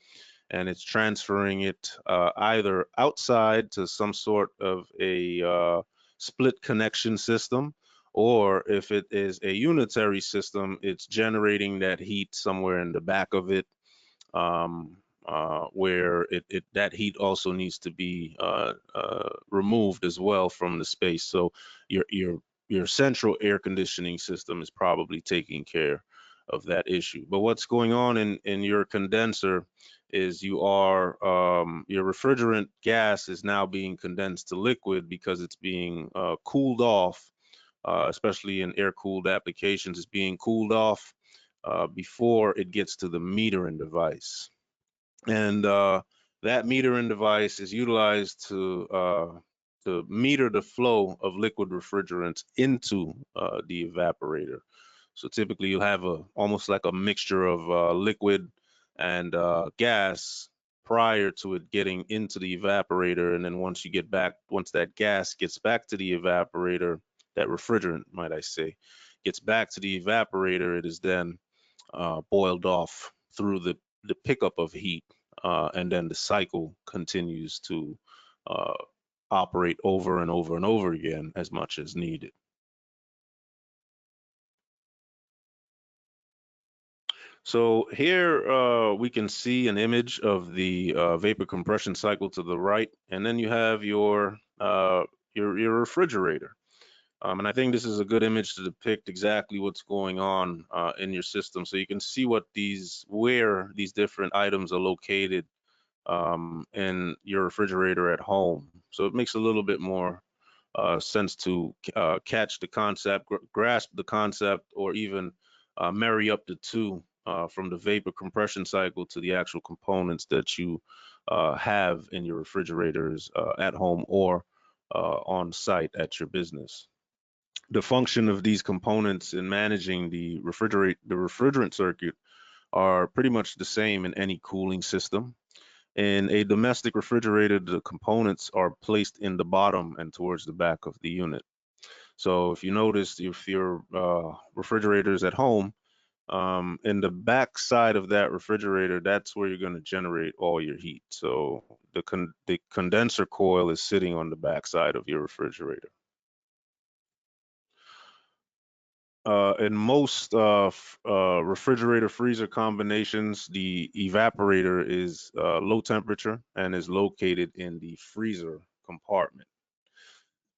and it's transferring it either outside to some sort of a split connection system, or if it is a unitary system, it's generating that heat somewhere in the back of it, where that heat also needs to be removed as well from the space. So your central air conditioning system is probably taking care of that issue. But what's going on in your condenser is your refrigerant gas is now being condensed to liquid because it's being cooled off, especially in air-cooled applications. It's being cooled off before it gets to the metering device. And that metering device is utilized to meter the flow of liquid refrigerants into the evaporator. So typically you'll have almost like a mixture of liquid and gas prior to it getting into the evaporator. And then once that gas gets back to the evaporator, that refrigerant, might I say, gets back to the evaporator, it is then boiled off through the pickup of heat, and then the cycle continues to operate over and over and over again as much as needed. So here we can see an image of the vapor compression cycle to the right, and then you have your refrigerator. And I think this is a good image to depict exactly what's going on in your system. So you can see where these different items are located in your refrigerator at home. So it makes a little bit more sense to catch the concept, grasp the concept, or even marry up the two from the vapor compression cycle to the actual components that you have in your refrigerators at home or on site at your business. The function of these components in managing the refrigerant circuit are pretty much the same in any cooling system. In a domestic refrigerator, the components are placed in the bottom and towards the back of the unit. So if you notice, if your refrigerator is at home, in the back side of that refrigerator, that's where you're going to generate all your heat. So the condenser coil is sitting on the back side of your refrigerator. In most refrigerator freezer combinations, the evaporator is low temperature and is located in the freezer compartment.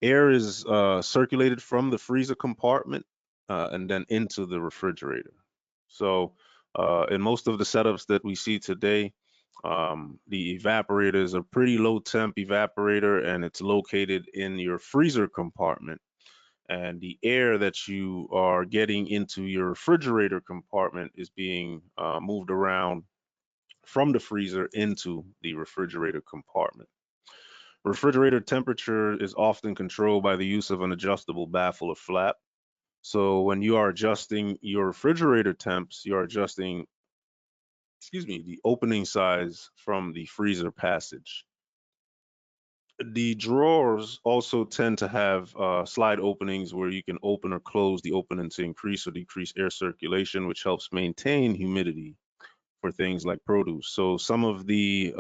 Air is circulated from the freezer compartment and then into the refrigerator. So in most of the setups that we see today, the evaporator is a pretty low temp evaporator, and it's located in your freezer compartment. And the air that you are getting into your refrigerator compartment is being moved around from the freezer into the refrigerator compartment. Refrigerator temperature is often controlled by the use of an adjustable baffle or flap. So when you are adjusting your refrigerator temps, you are adjusting, the opening size from the freezer passage. The drawers also tend to have slide openings where you can open or close the opening to increase or decrease air circulation, which helps maintain humidity for things like produce. So some of the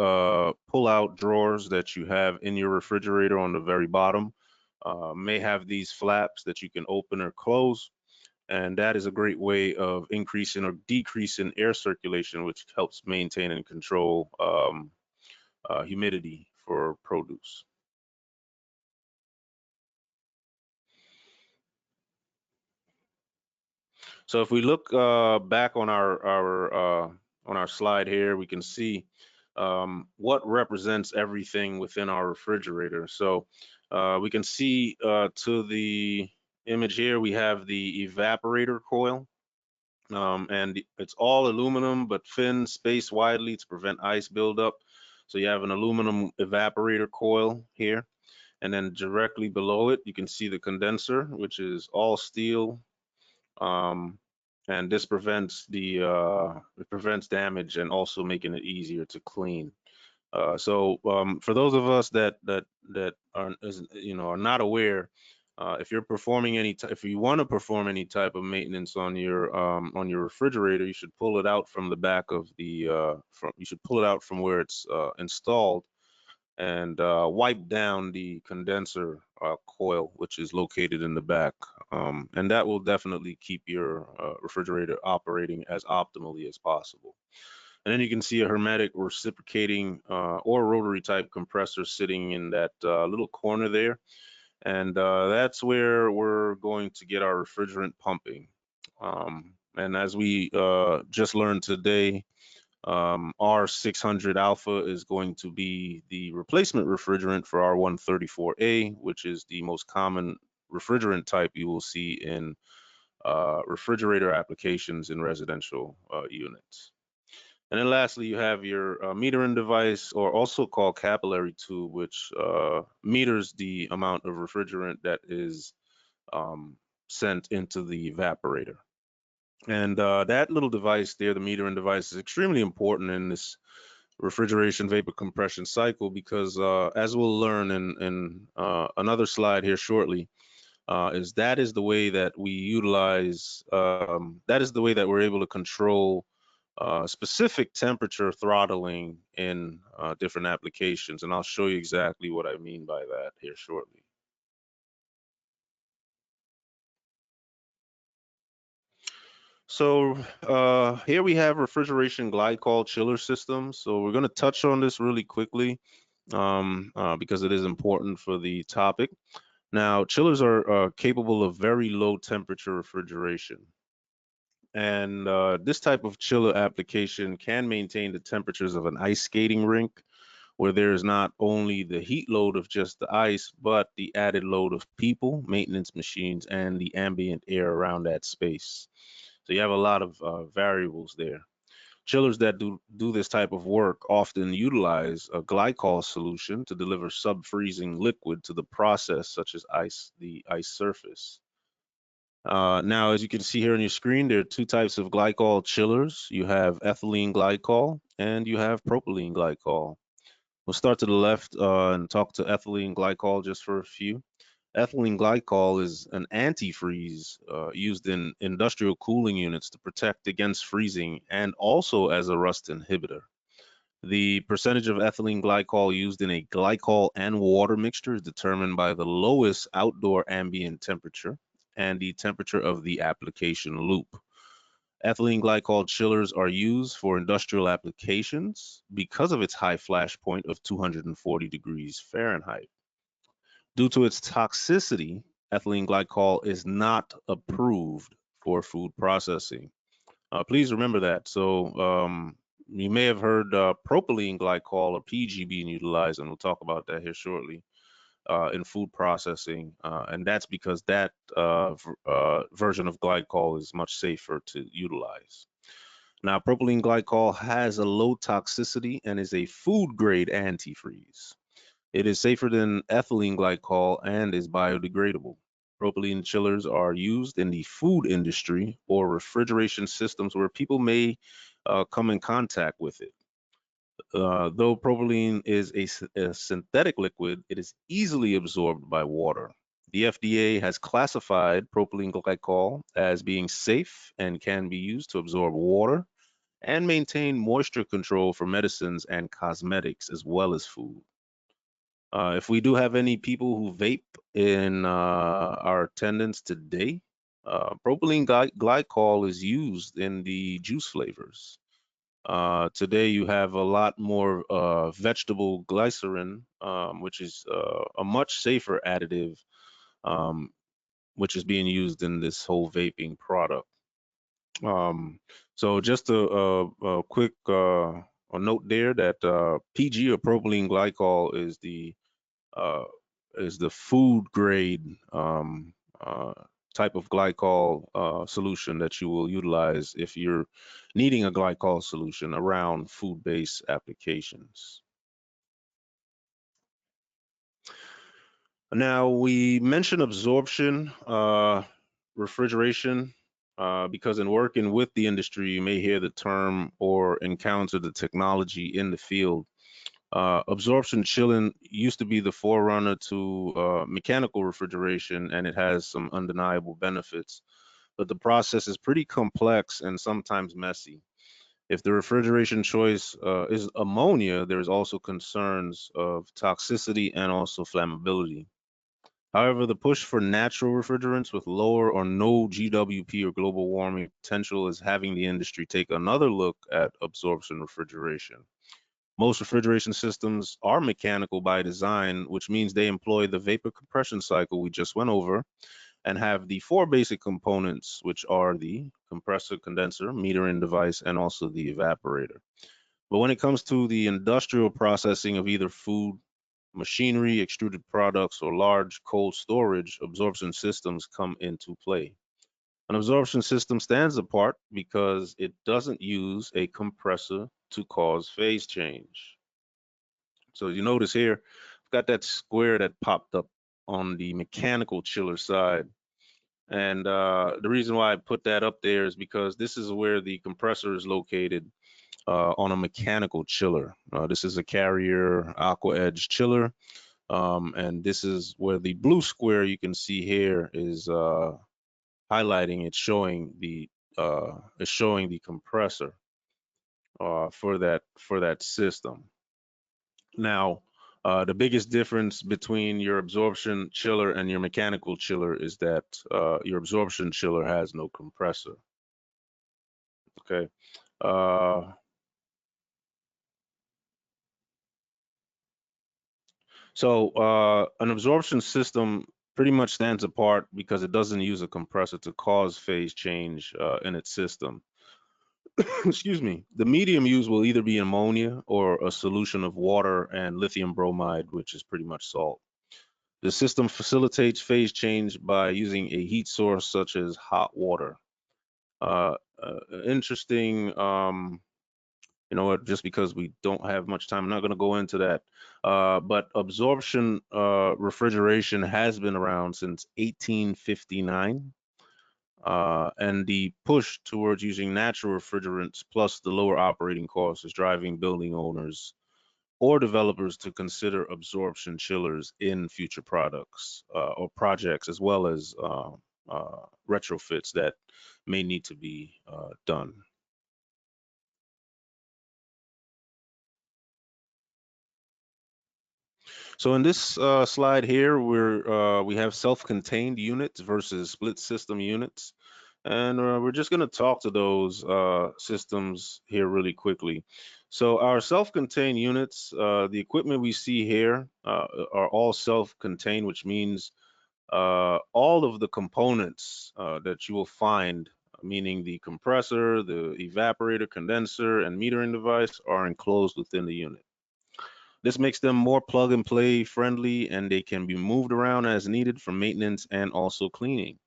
pull-out drawers that you have in your refrigerator on the very bottom may have these flaps that you can open or close. And that is a great way of increasing or decreasing air circulation, which helps maintain and control humidity for produce. So if we look back on our slide here, we can see what represents everything within our refrigerator. So we can see to the image here, we have the evaporator coil, and it's all aluminum but thin, spaced widely to prevent ice buildup. So you have an aluminum evaporator coil here, and then directly below it, you can see the condenser, which is all steel. And this prevents it prevents damage and also making it easier to clean. So for those of us that are are not aware, if you're performing if you want to perform any type of maintenance on your refrigerator, you should pull it out from the back of the you should pull it out from where it's installed and wipe down the condenser coil, which is located in the back. And that will definitely keep your refrigerator operating as optimally as possible. And then you can see a hermetic reciprocating or rotary type compressor sitting in that little corner there. And that's where we're going to get our refrigerant pumping. And as we just learned today, R600 alpha is going to be the replacement refrigerant for R134A, which is the most common refrigerant type you will see in refrigerator applications in residential units. And then lastly, you have your metering device, or also called capillary tube, which meters the amount of refrigerant that is sent into the evaporator. And that little device there, the metering device, is extremely important in this refrigeration vapor compression cycle because as we'll learn in another slide here shortly, that is the way that we utilize, that is the way that we're able to control specific temperature throttling in different applications. And I'll show you exactly what I mean by that here shortly. So here we have refrigeration glycol chiller systems. So we're going to touch on this really quickly because it is important for the topic. Now, chillers are capable of very low temperature refrigeration. And this type of chiller application can maintain the temperatures of an ice skating rink, where there is not only the heat load of just the ice, but the added load of people, maintenance machines, and the ambient air around that space. So you have a lot of variables there. Chillers that do this type of work often utilize a glycol solution to deliver sub-freezing liquid to the process, such as the ice surface. Now, as you can see here on your screen, there are two types of glycol chillers. You have ethylene glycol and you have propylene glycol. We'll start to the left and talk to ethylene glycol just for a few. Ethylene glycol is an antifreeze used in industrial cooling units to protect against freezing and also as a rust inhibitor. The percentage of ethylene glycol used in a glycol and water mixture is determined by the lowest outdoor ambient temperature and the temperature of the application loop. Ethylene glycol chillers are used for industrial applications because of its high flash point of 240 degrees Fahrenheit. Due to its toxicity, ethylene glycol is not approved for food processing. Please remember that. So you may have heard propylene glycol or PG being utilized, and we'll talk about that here shortly in food processing. And that's because that version of glycol is much safer to utilize. Now, propylene glycol has a low toxicity and is a food grade antifreeze. It is safer than ethylene glycol and is biodegradable. Propylene chillers are used in the food industry or refrigeration systems where people may come in contact with it. Though propylene is a synthetic liquid, it is easily absorbed by water. The FDA has classified propylene glycol as being safe and can be used to absorb water and maintain moisture control for medicines and cosmetics as well as food. If we do have any people who vape in our attendance today, propylene glycol is used in the juice flavors. Today you have a lot more vegetable glycerin, which is a much safer additive, which is being used in this whole vaping product. So just a quick a note there that PG or propylene glycol is the food grade type of glycol solution that you will utilize if you're needing a glycol solution around food-based applications. Now, we mentioned absorption refrigeration because in working with the industry, you may hear the term or encounter the technology in the field. Absorption chilling used to be the forerunner to mechanical refrigeration, and it has some undeniable benefits. But the process is pretty complex and sometimes messy. If the refrigeration choice is ammonia, there's also concerns of toxicity and also flammability. However, the push for natural refrigerants with lower or no GWP or global warming potential is having the industry take another look at absorption refrigeration. Most refrigeration systems are mechanical by design, which means they employ the vapor compression cycle we just went over and have the four basic components, which are the compressor, condenser, metering device, and also the evaporator. But when it comes to the industrial processing of either food, machinery, extruded products, or large cold storage, absorption systems come into play. An absorption system stands apart because it doesn't use a compressor to cause phase change. So you notice here, I've got that square that popped up on the mechanical chiller side. And the reason why I put that up there is because this is where the compressor is located on a mechanical chiller. This is a Carrier Aqua Edge chiller. And this is where the blue square you can see here is highlighting. It's showing the compressor for that system. Now, the biggest difference between your absorption chiller and your mechanical chiller is that your absorption chiller has no compressor. Okay. So an absorption system pretty much stands apart because it doesn't use a compressor to cause phase change in its system. Excuse me. The medium used will either be ammonia or a solution of water and lithium bromide, which is pretty much salt. The system facilitates phase change by using a heat source such as hot water. Interesting, you know what, just because we don't have much time, I'm not going to go into that. But absorption refrigeration has been around since 1859. and the push towards using natural refrigerants plus the lower operating costs is driving building owners or developers to consider absorption chillers in future products or projects, as well as retrofits that may need to be done. So in this slide here, we have self-contained units versus split system units. And we're just going to talk to those systems here really quickly. So our self-contained units, the equipment we see here are all self-contained, which means all of the components that you will find, meaning the compressor, the evaporator, condenser, and metering device, are enclosed within the unit. This makes them more plug and play friendly, and they can be moved around as needed for maintenance and also cleaning.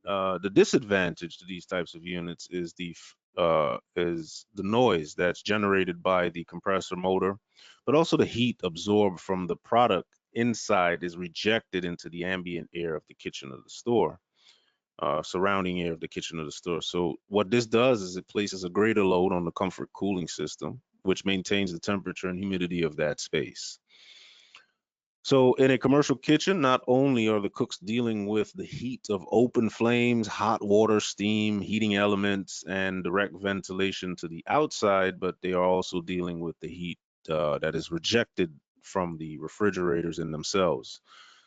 The disadvantage to these types of units is the noise that's generated by the compressor motor, but also the heat absorbed from the product inside is rejected into the ambient air of the kitchen of the store, surrounding air of the kitchen of the store. So what this does is it places a greater load on the comfort cooling system, which maintains the temperature and humidity of that space. So in a commercial kitchen, not only are the cooks dealing with the heat of open flames, hot water, steam, heating elements, and direct ventilation to the outside, but they are also dealing with the heat that is rejected from the refrigerators in themselves.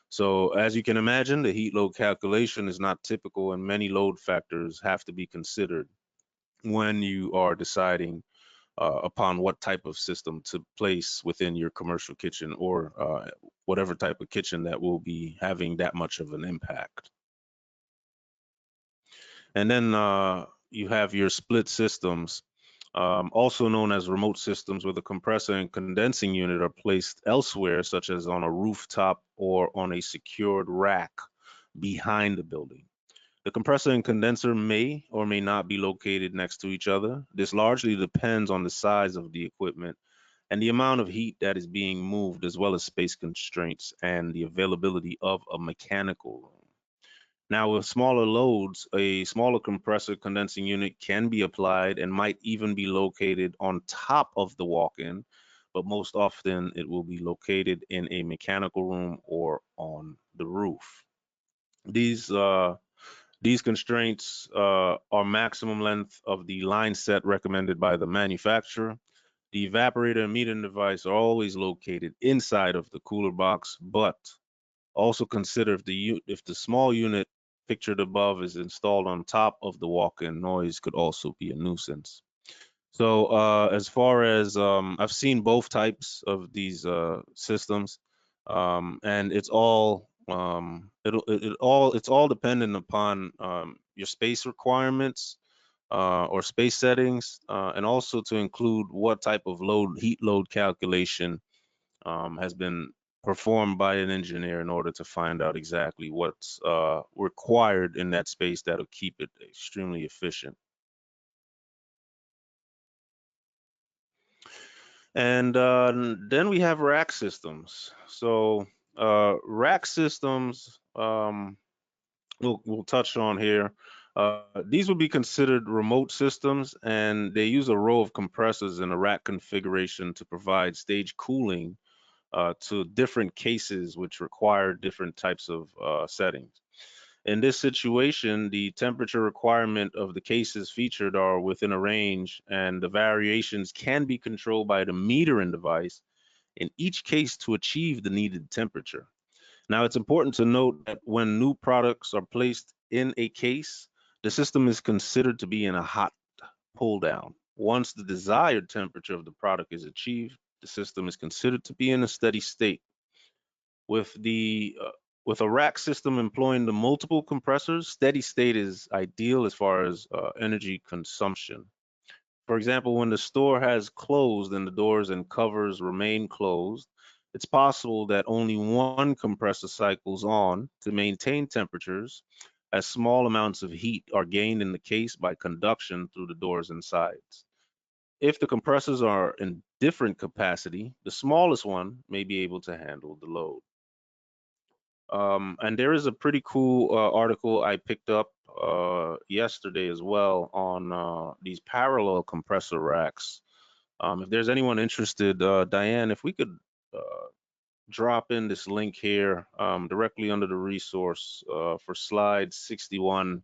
So as you can imagine, the heat load calculation is not typical, and many load factors have to be considered when you are deciding upon what type of system to place within your commercial kitchen or whatever type of kitchen that will be having that much of an impact. And then you have your split systems, also known as remote systems, where the compressor and condensing unit are placed elsewhere, such as on a rooftop or on a secured rack behind the building. The compressor and condenser may or may not be located next to each other. This largely depends on the size of the equipment and the amount of heat that is being moved, as well as space constraints and the availability of a mechanical room. Now, with smaller loads, a smaller compressor condensing unit can be applied and might even be located on top of the walk-in, but most often it will be located in a mechanical room or on the roof. These constraints are maximum length of the line set recommended by the manufacturer. The evaporator and metering device are always located inside of the cooler box, but also consider if the small unit pictured above is installed on top of the walk-in, noise could also be a nuisance. So as far as I've seen both types of these systems, and it's all it's all dependent upon your space requirements or space settings, and also to include what type of heat load calculation has been performed by an engineer in order to find out exactly what's required in that space that'll keep it extremely efficient. And then we have rack systems. So rack systems, we'll touch on here. These would be considered remote systems, and they use a row of compressors in a rack configuration to provide stage cooling to different cases which require different types of settings. In this situation, the temperature requirement of the cases featured are within a range, and the variations can be controlled by the metering device in each case to achieve the needed temperature. Now, it's important to note that when new products are placed in a case, the system is considered to be in a hot pull down. Once the desired temperature of the product is achieved, the system is considered to be in a steady state. With a rack system employing the multiple compressors, steady state is ideal as far as energy consumption. For example, when the store has closed and the doors and covers remain closed, it's possible that only one compressor cycles on to maintain temperatures, as small amounts of heat are gained in the case by conduction through the doors and sides. If the compressors are in different capacity, the smallest one may be able to handle the load. And there is a pretty cool article I picked up yesterday as well on these parallel compressor racks. If there's anyone interested, Diane, if we could drop in this link here directly under the resource for slide 61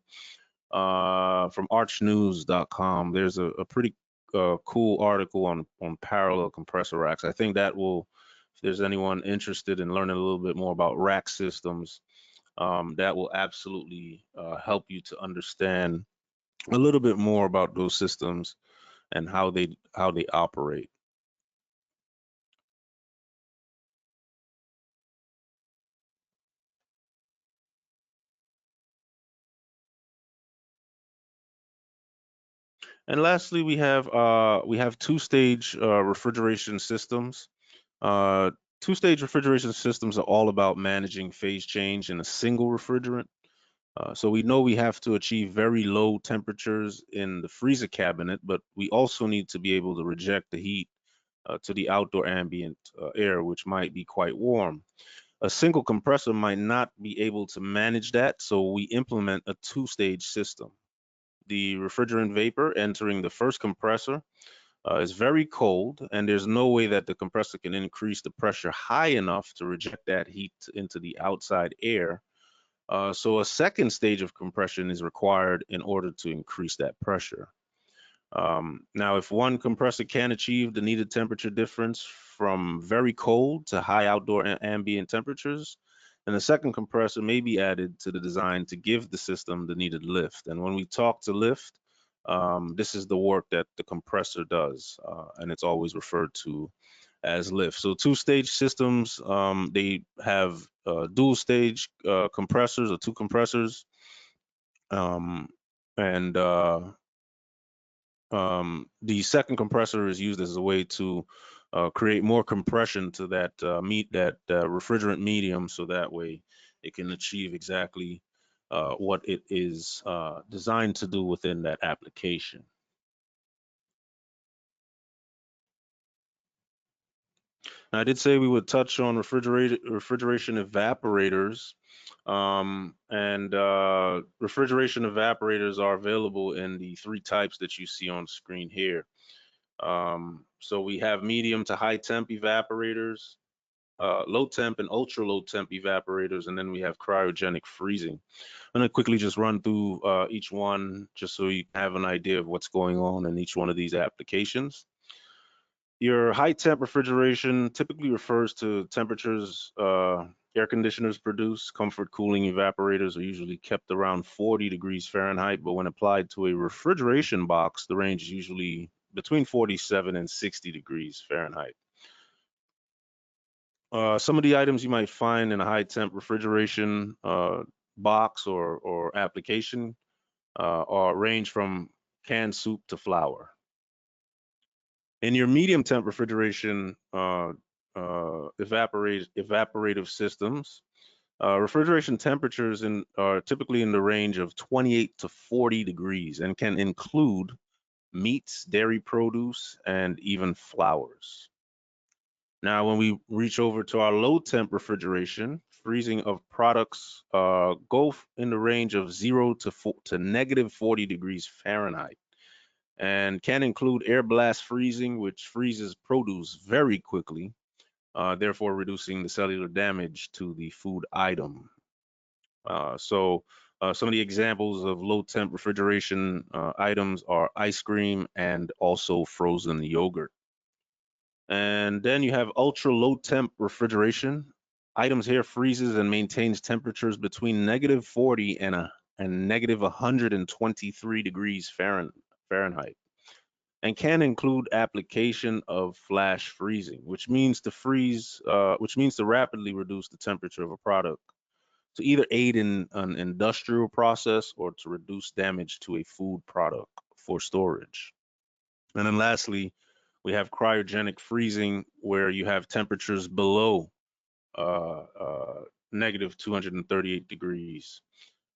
from archnews.com. There's a pretty cool article on parallel compressor racks. I think that will, if there's anyone interested in learning a little bit more about rack systems, that will absolutely help you to understand a little bit more about those systems and how they operate. And lastly, we have two-stage refrigeration systems. Two-stage refrigeration systems are all about managing phase change in a single refrigerant. So we know we have to achieve very low temperatures in the freezer cabinet, but we also need to be able to reject the heat to the outdoor ambient air, which might be quite warm. A single compressor might not be able to manage that, so we implement a two-stage system. The refrigerant vapor entering the first compressor is very cold, and there's no way that the compressor can increase the pressure high enough to reject that heat into the outside air. So a second stage of compression is required in order to increase that pressure. Now, if one compressor can achieve the needed temperature difference from very cold to high outdoor ambient temperatures, then a second compressor may be added to the design to give the system the needed lift. And when we talk to lift, this is the work that the compressor does, and it's always referred to as lift. So two-stage systems, they have dual-stage compressors or two compressors, and the second compressor is used as a way to create more compression to that refrigerant medium, so that way it can achieve exactly what it is designed to do within that application. Now, I did say we would touch on refrigeration evaporators, and refrigeration evaporators are available in the three types that you see on screen here. So we have medium to high temp evaporators, low temp and ultra low temp evaporators, and then we have cryogenic freezing. I'm gonna quickly just run through each one just so you have an idea of what's going on in each one of these applications. Your high temp refrigeration typically refers to temperatures air conditioners produce. Comfort cooling evaporators are usually kept around 40 degrees Fahrenheit, but when applied to a refrigeration box, the range is usually between 47 and 60 degrees Fahrenheit. Some of the items you might find in a high temp refrigeration box or application range from canned soup to flour. In your medium temp refrigeration evaporative systems, refrigeration temperatures are typically in the range of 28 to 40 degrees and can include meats, dairy produce, and even flours. Now, when we reach over to our low temp refrigeration, freezing of products go in the range of 0 to negative 40 degrees Fahrenheit, and can include air blast freezing, which freezes produce very quickly, therefore reducing the cellular damage to the food item. So some of the examples of low temp refrigeration items are ice cream and also frozen yogurt. And then you have ultra low temp refrigeration. Items here freezes and maintains temperatures between negative 40 and negative 123 degrees Fahrenheit, and can include application of flash freezing, which means to rapidly reduce the temperature of a product to either aid in an industrial process or to reduce damage to a food product for storage. And then lastly, we have cryogenic freezing, where you have temperatures below negative 238 degrees.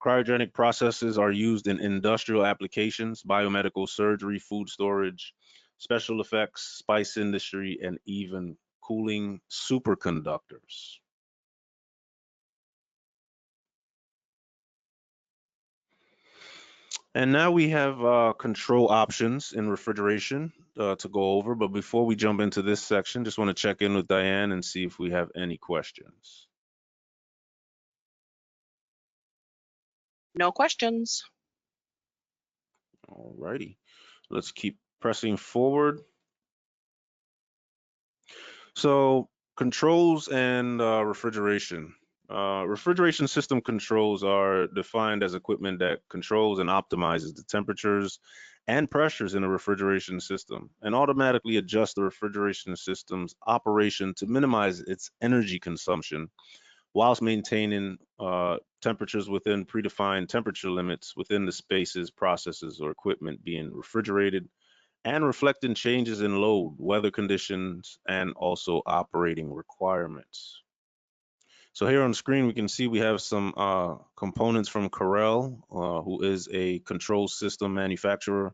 Cryogenic processes are used in industrial applications, biomedical surgery, food storage, special effects, spice industry, and even cooling superconductors. And now we have control options in refrigeration to go over. But before we jump into this section, just want to check in with Diane and see if we have any questions. No questions. All righty, let's keep pressing forward. So controls and refrigeration. Refrigeration system controls are defined as equipment that controls and optimizes the temperatures and pressures in a refrigeration system and automatically adjusts the refrigeration system's operation to minimize its energy consumption whilst maintaining temperatures within predefined temperature limits within the spaces, processes, or equipment being refrigerated, and reflecting changes in load, weather conditions, and also operating requirements. So here on the screen, we can see we have some components from Carel, who is a control system manufacturer.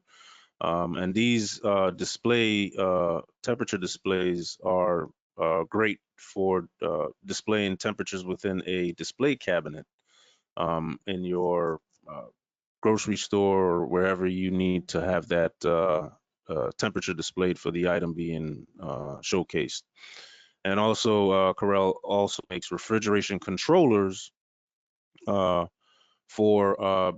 And these temperature displays are great for displaying temperatures within a display cabinet in your grocery store or wherever you need to have that temperature displayed for the item being showcased. And also Carel also makes refrigeration controllers for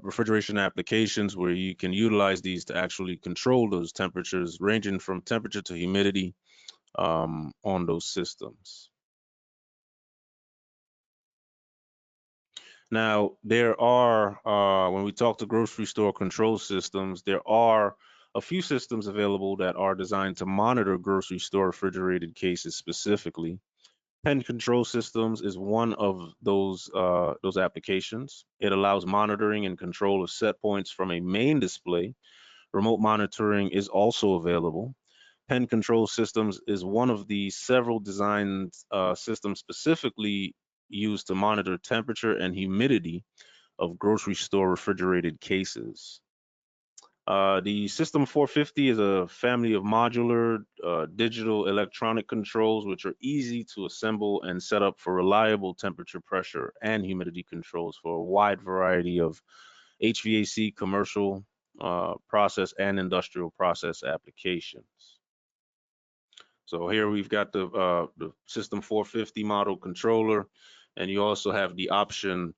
refrigeration applications where you can utilize these to actually control those temperatures ranging from temperature to humidity on those systems. Now, there are, when we talk to grocery store control systems, there are a few systems available that are designed to monitor grocery store refrigerated cases specifically. Pen control systems is one of those applications. It allows monitoring and control of set points from a main display. Remote monitoring is also available. Pen control systems is one of the several designed systems specifically used to monitor temperature and humidity of grocery store refrigerated cases. The System 450 is a family of modular digital electronic controls which are easy to assemble and set up for reliable temperature, pressure, and humidity controls for a wide variety of HVAC, commercial process, and industrial process applications. So here we've got the System 450 model controller, and you also have the option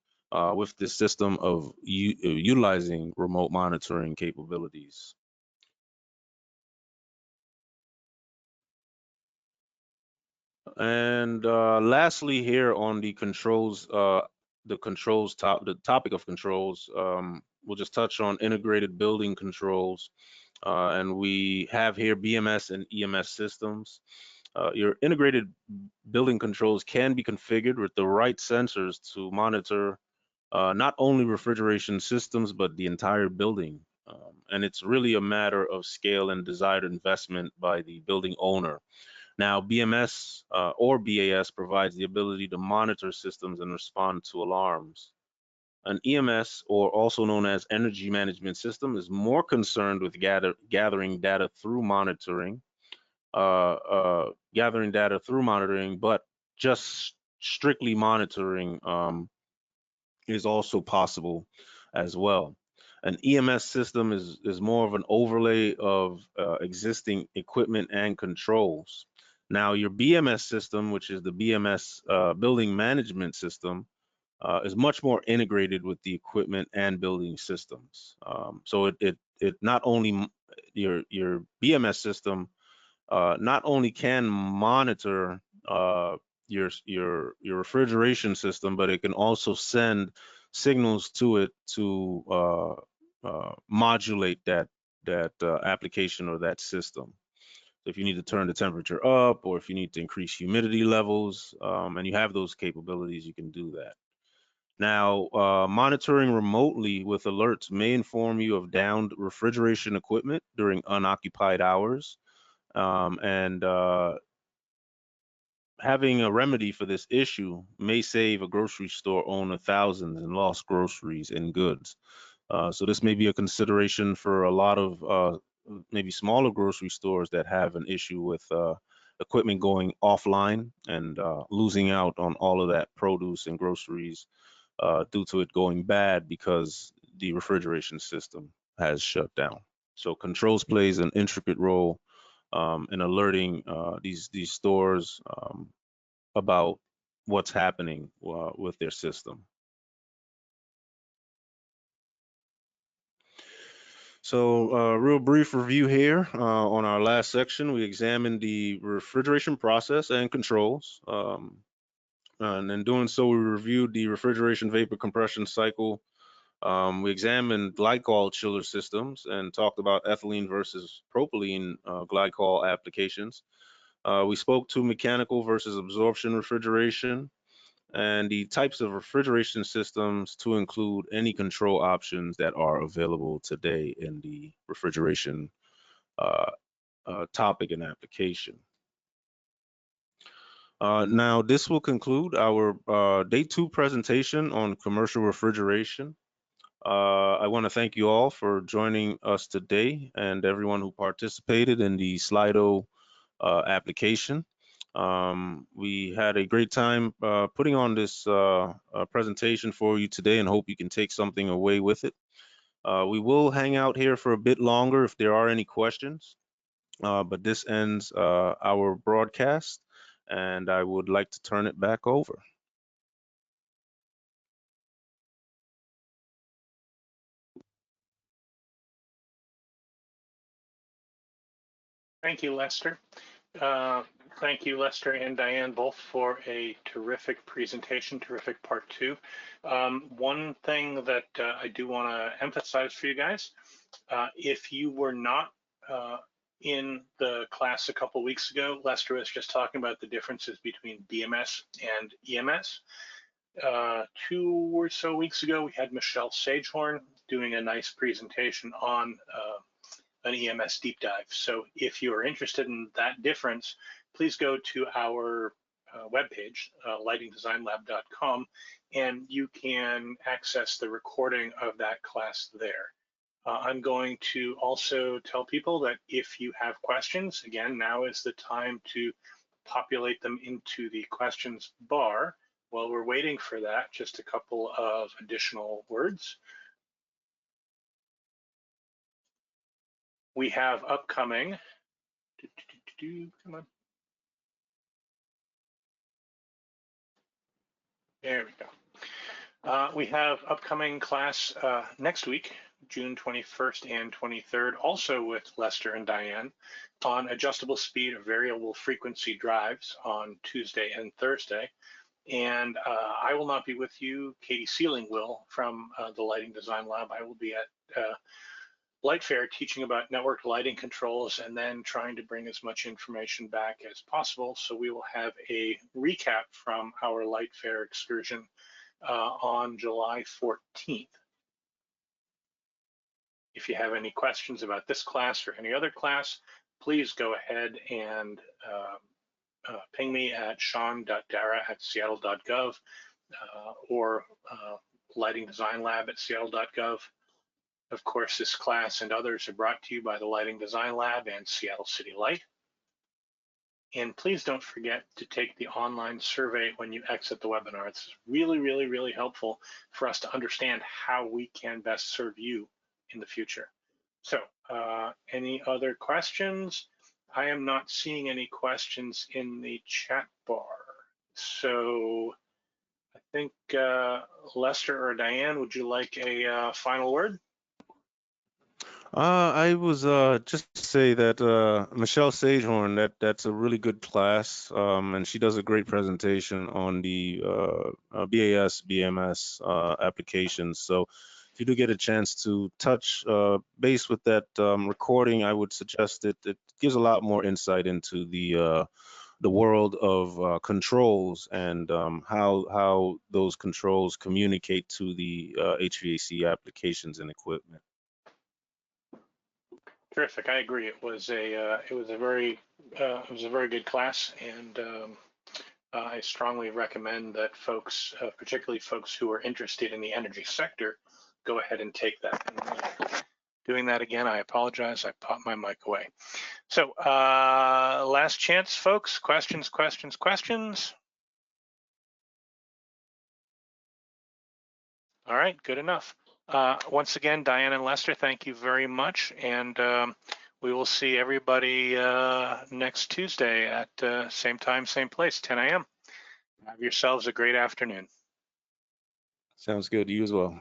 with this system of utilizing remote monitoring capabilities. And lastly, here on the controls, the topic of controls, we'll just touch on integrated building controls. And we have here BMS and EMS systems. Your integrated building controls can be configured with the right sensors to monitor not only refrigeration systems, but the entire building. And it's really a matter of scale and desired investment by the building owner. Now, BMS or BAS provides the ability to monitor systems and respond to alarms. An EMS, or also known as Energy Management System, is more concerned with gathering data through monitoring, but just strictly monitoring is also possible as well. An EMS system is more of an overlay of existing equipment and controls. Now, your BMS system, which is the BMS Building Management System, is much more integrated with the equipment and building systems. So it not only your BMS system not only can monitor your refrigeration system, but it can also send signals to it to modulate that application or that system. So if you need to turn the temperature up, or if you need to increase humidity levels, and you have those capabilities, you can do that. Now, monitoring remotely with alerts may inform you of downed refrigeration equipment during unoccupied hours. And having a remedy for this issue may save a grocery store owner thousands in lost groceries and goods. So this may be a consideration for a lot of maybe smaller grocery stores that have an issue with equipment going offline and losing out on all of that produce and groceries due to it going bad because the refrigeration system has shut down. So controls plays an intricate role in alerting these stores about what's happening with their system. So real brief review here. On our last section, we examined the refrigeration process and controls. And in doing so, we reviewed the refrigeration vapor compression cycle. We examined glycol chiller systems and talked about ethylene versus propylene glycol applications. We spoke to mechanical versus absorption refrigeration and the types of refrigeration systems to include any control options that are available today in the refrigeration topic and application. Now, this will conclude our Day 2 presentation on commercial refrigeration. I want to thank you all for joining us today and everyone who participated in the Slido application. We had a great time putting on this presentation for you today and hope you can take something away with it. We will hang out here for a bit longer if there are any questions, but this ends our broadcast and I would like to turn it back over. Thank you, Lester. Thank you, Lester and Diane, both for a terrific presentation, terrific part 2. One thing that I do want to emphasize for you guys, if you were not in the class a couple weeks ago, Lester was just talking about the differences between BMS and EMS. 2 or so weeks ago, we had Michelle Sagehorn doing a nice presentation on an EMS deep dive. So if you are interested in that difference, please go to our webpage, lightingdesignlab.com, and you can access the recording of that class there. I'm going to also tell people that if you have questions, again, now is the time to populate them into the questions bar. While we're waiting for that, just a couple of additional words. We have upcoming, come on. There we go. We have upcoming class next week, June 21st and 23rd, also with Lester and Diane, on adjustable speed or variable frequency drives on Tuesday and Thursday. And I will not be with you. Katie Sealing will from the Lighting Design Lab. I will be at Light Fair teaching about network lighting controls and then trying to bring as much information back as possible. So we will have a recap from our Light Fair excursion on July 14th. If you have any questions about this class or any other class, please go ahead and ping me at sean.dara@seattle.gov or Lighting Design Lab at seattle.gov. Of course, this class and others are brought to you by the Lighting Design Lab and Seattle City Light. And please don't forget to take the online survey when you exit the webinar. It's really, really, really helpful for us to understand how we can best serve you in the future. So any other questions? I am not seeing any questions in the chat bar. So I think Lester or Diane, would you like a final word? I was just to say that Michelle Sagehorn, that's a really good class, and she does a great presentation on the BAS, BMS applications. So if you do get a chance to touch base with that recording, I would suggest it. It gives a lot more insight into the world of controls and how those controls communicate to the HVAC applications and equipment. Terrific. I agree. It was a very good class, and I strongly recommend that folks, particularly folks who are interested in the energy sector, go ahead and take that. Doing that again, I apologize. I popped my mic away. So last chance, folks. Questions, questions, questions. All right, good enough. Once again, Diane and Lester, thank you very much. And we will see everybody next Tuesday at same time, same place, 10 a.m. Have yourselves a great afternoon. Sounds good. You as well.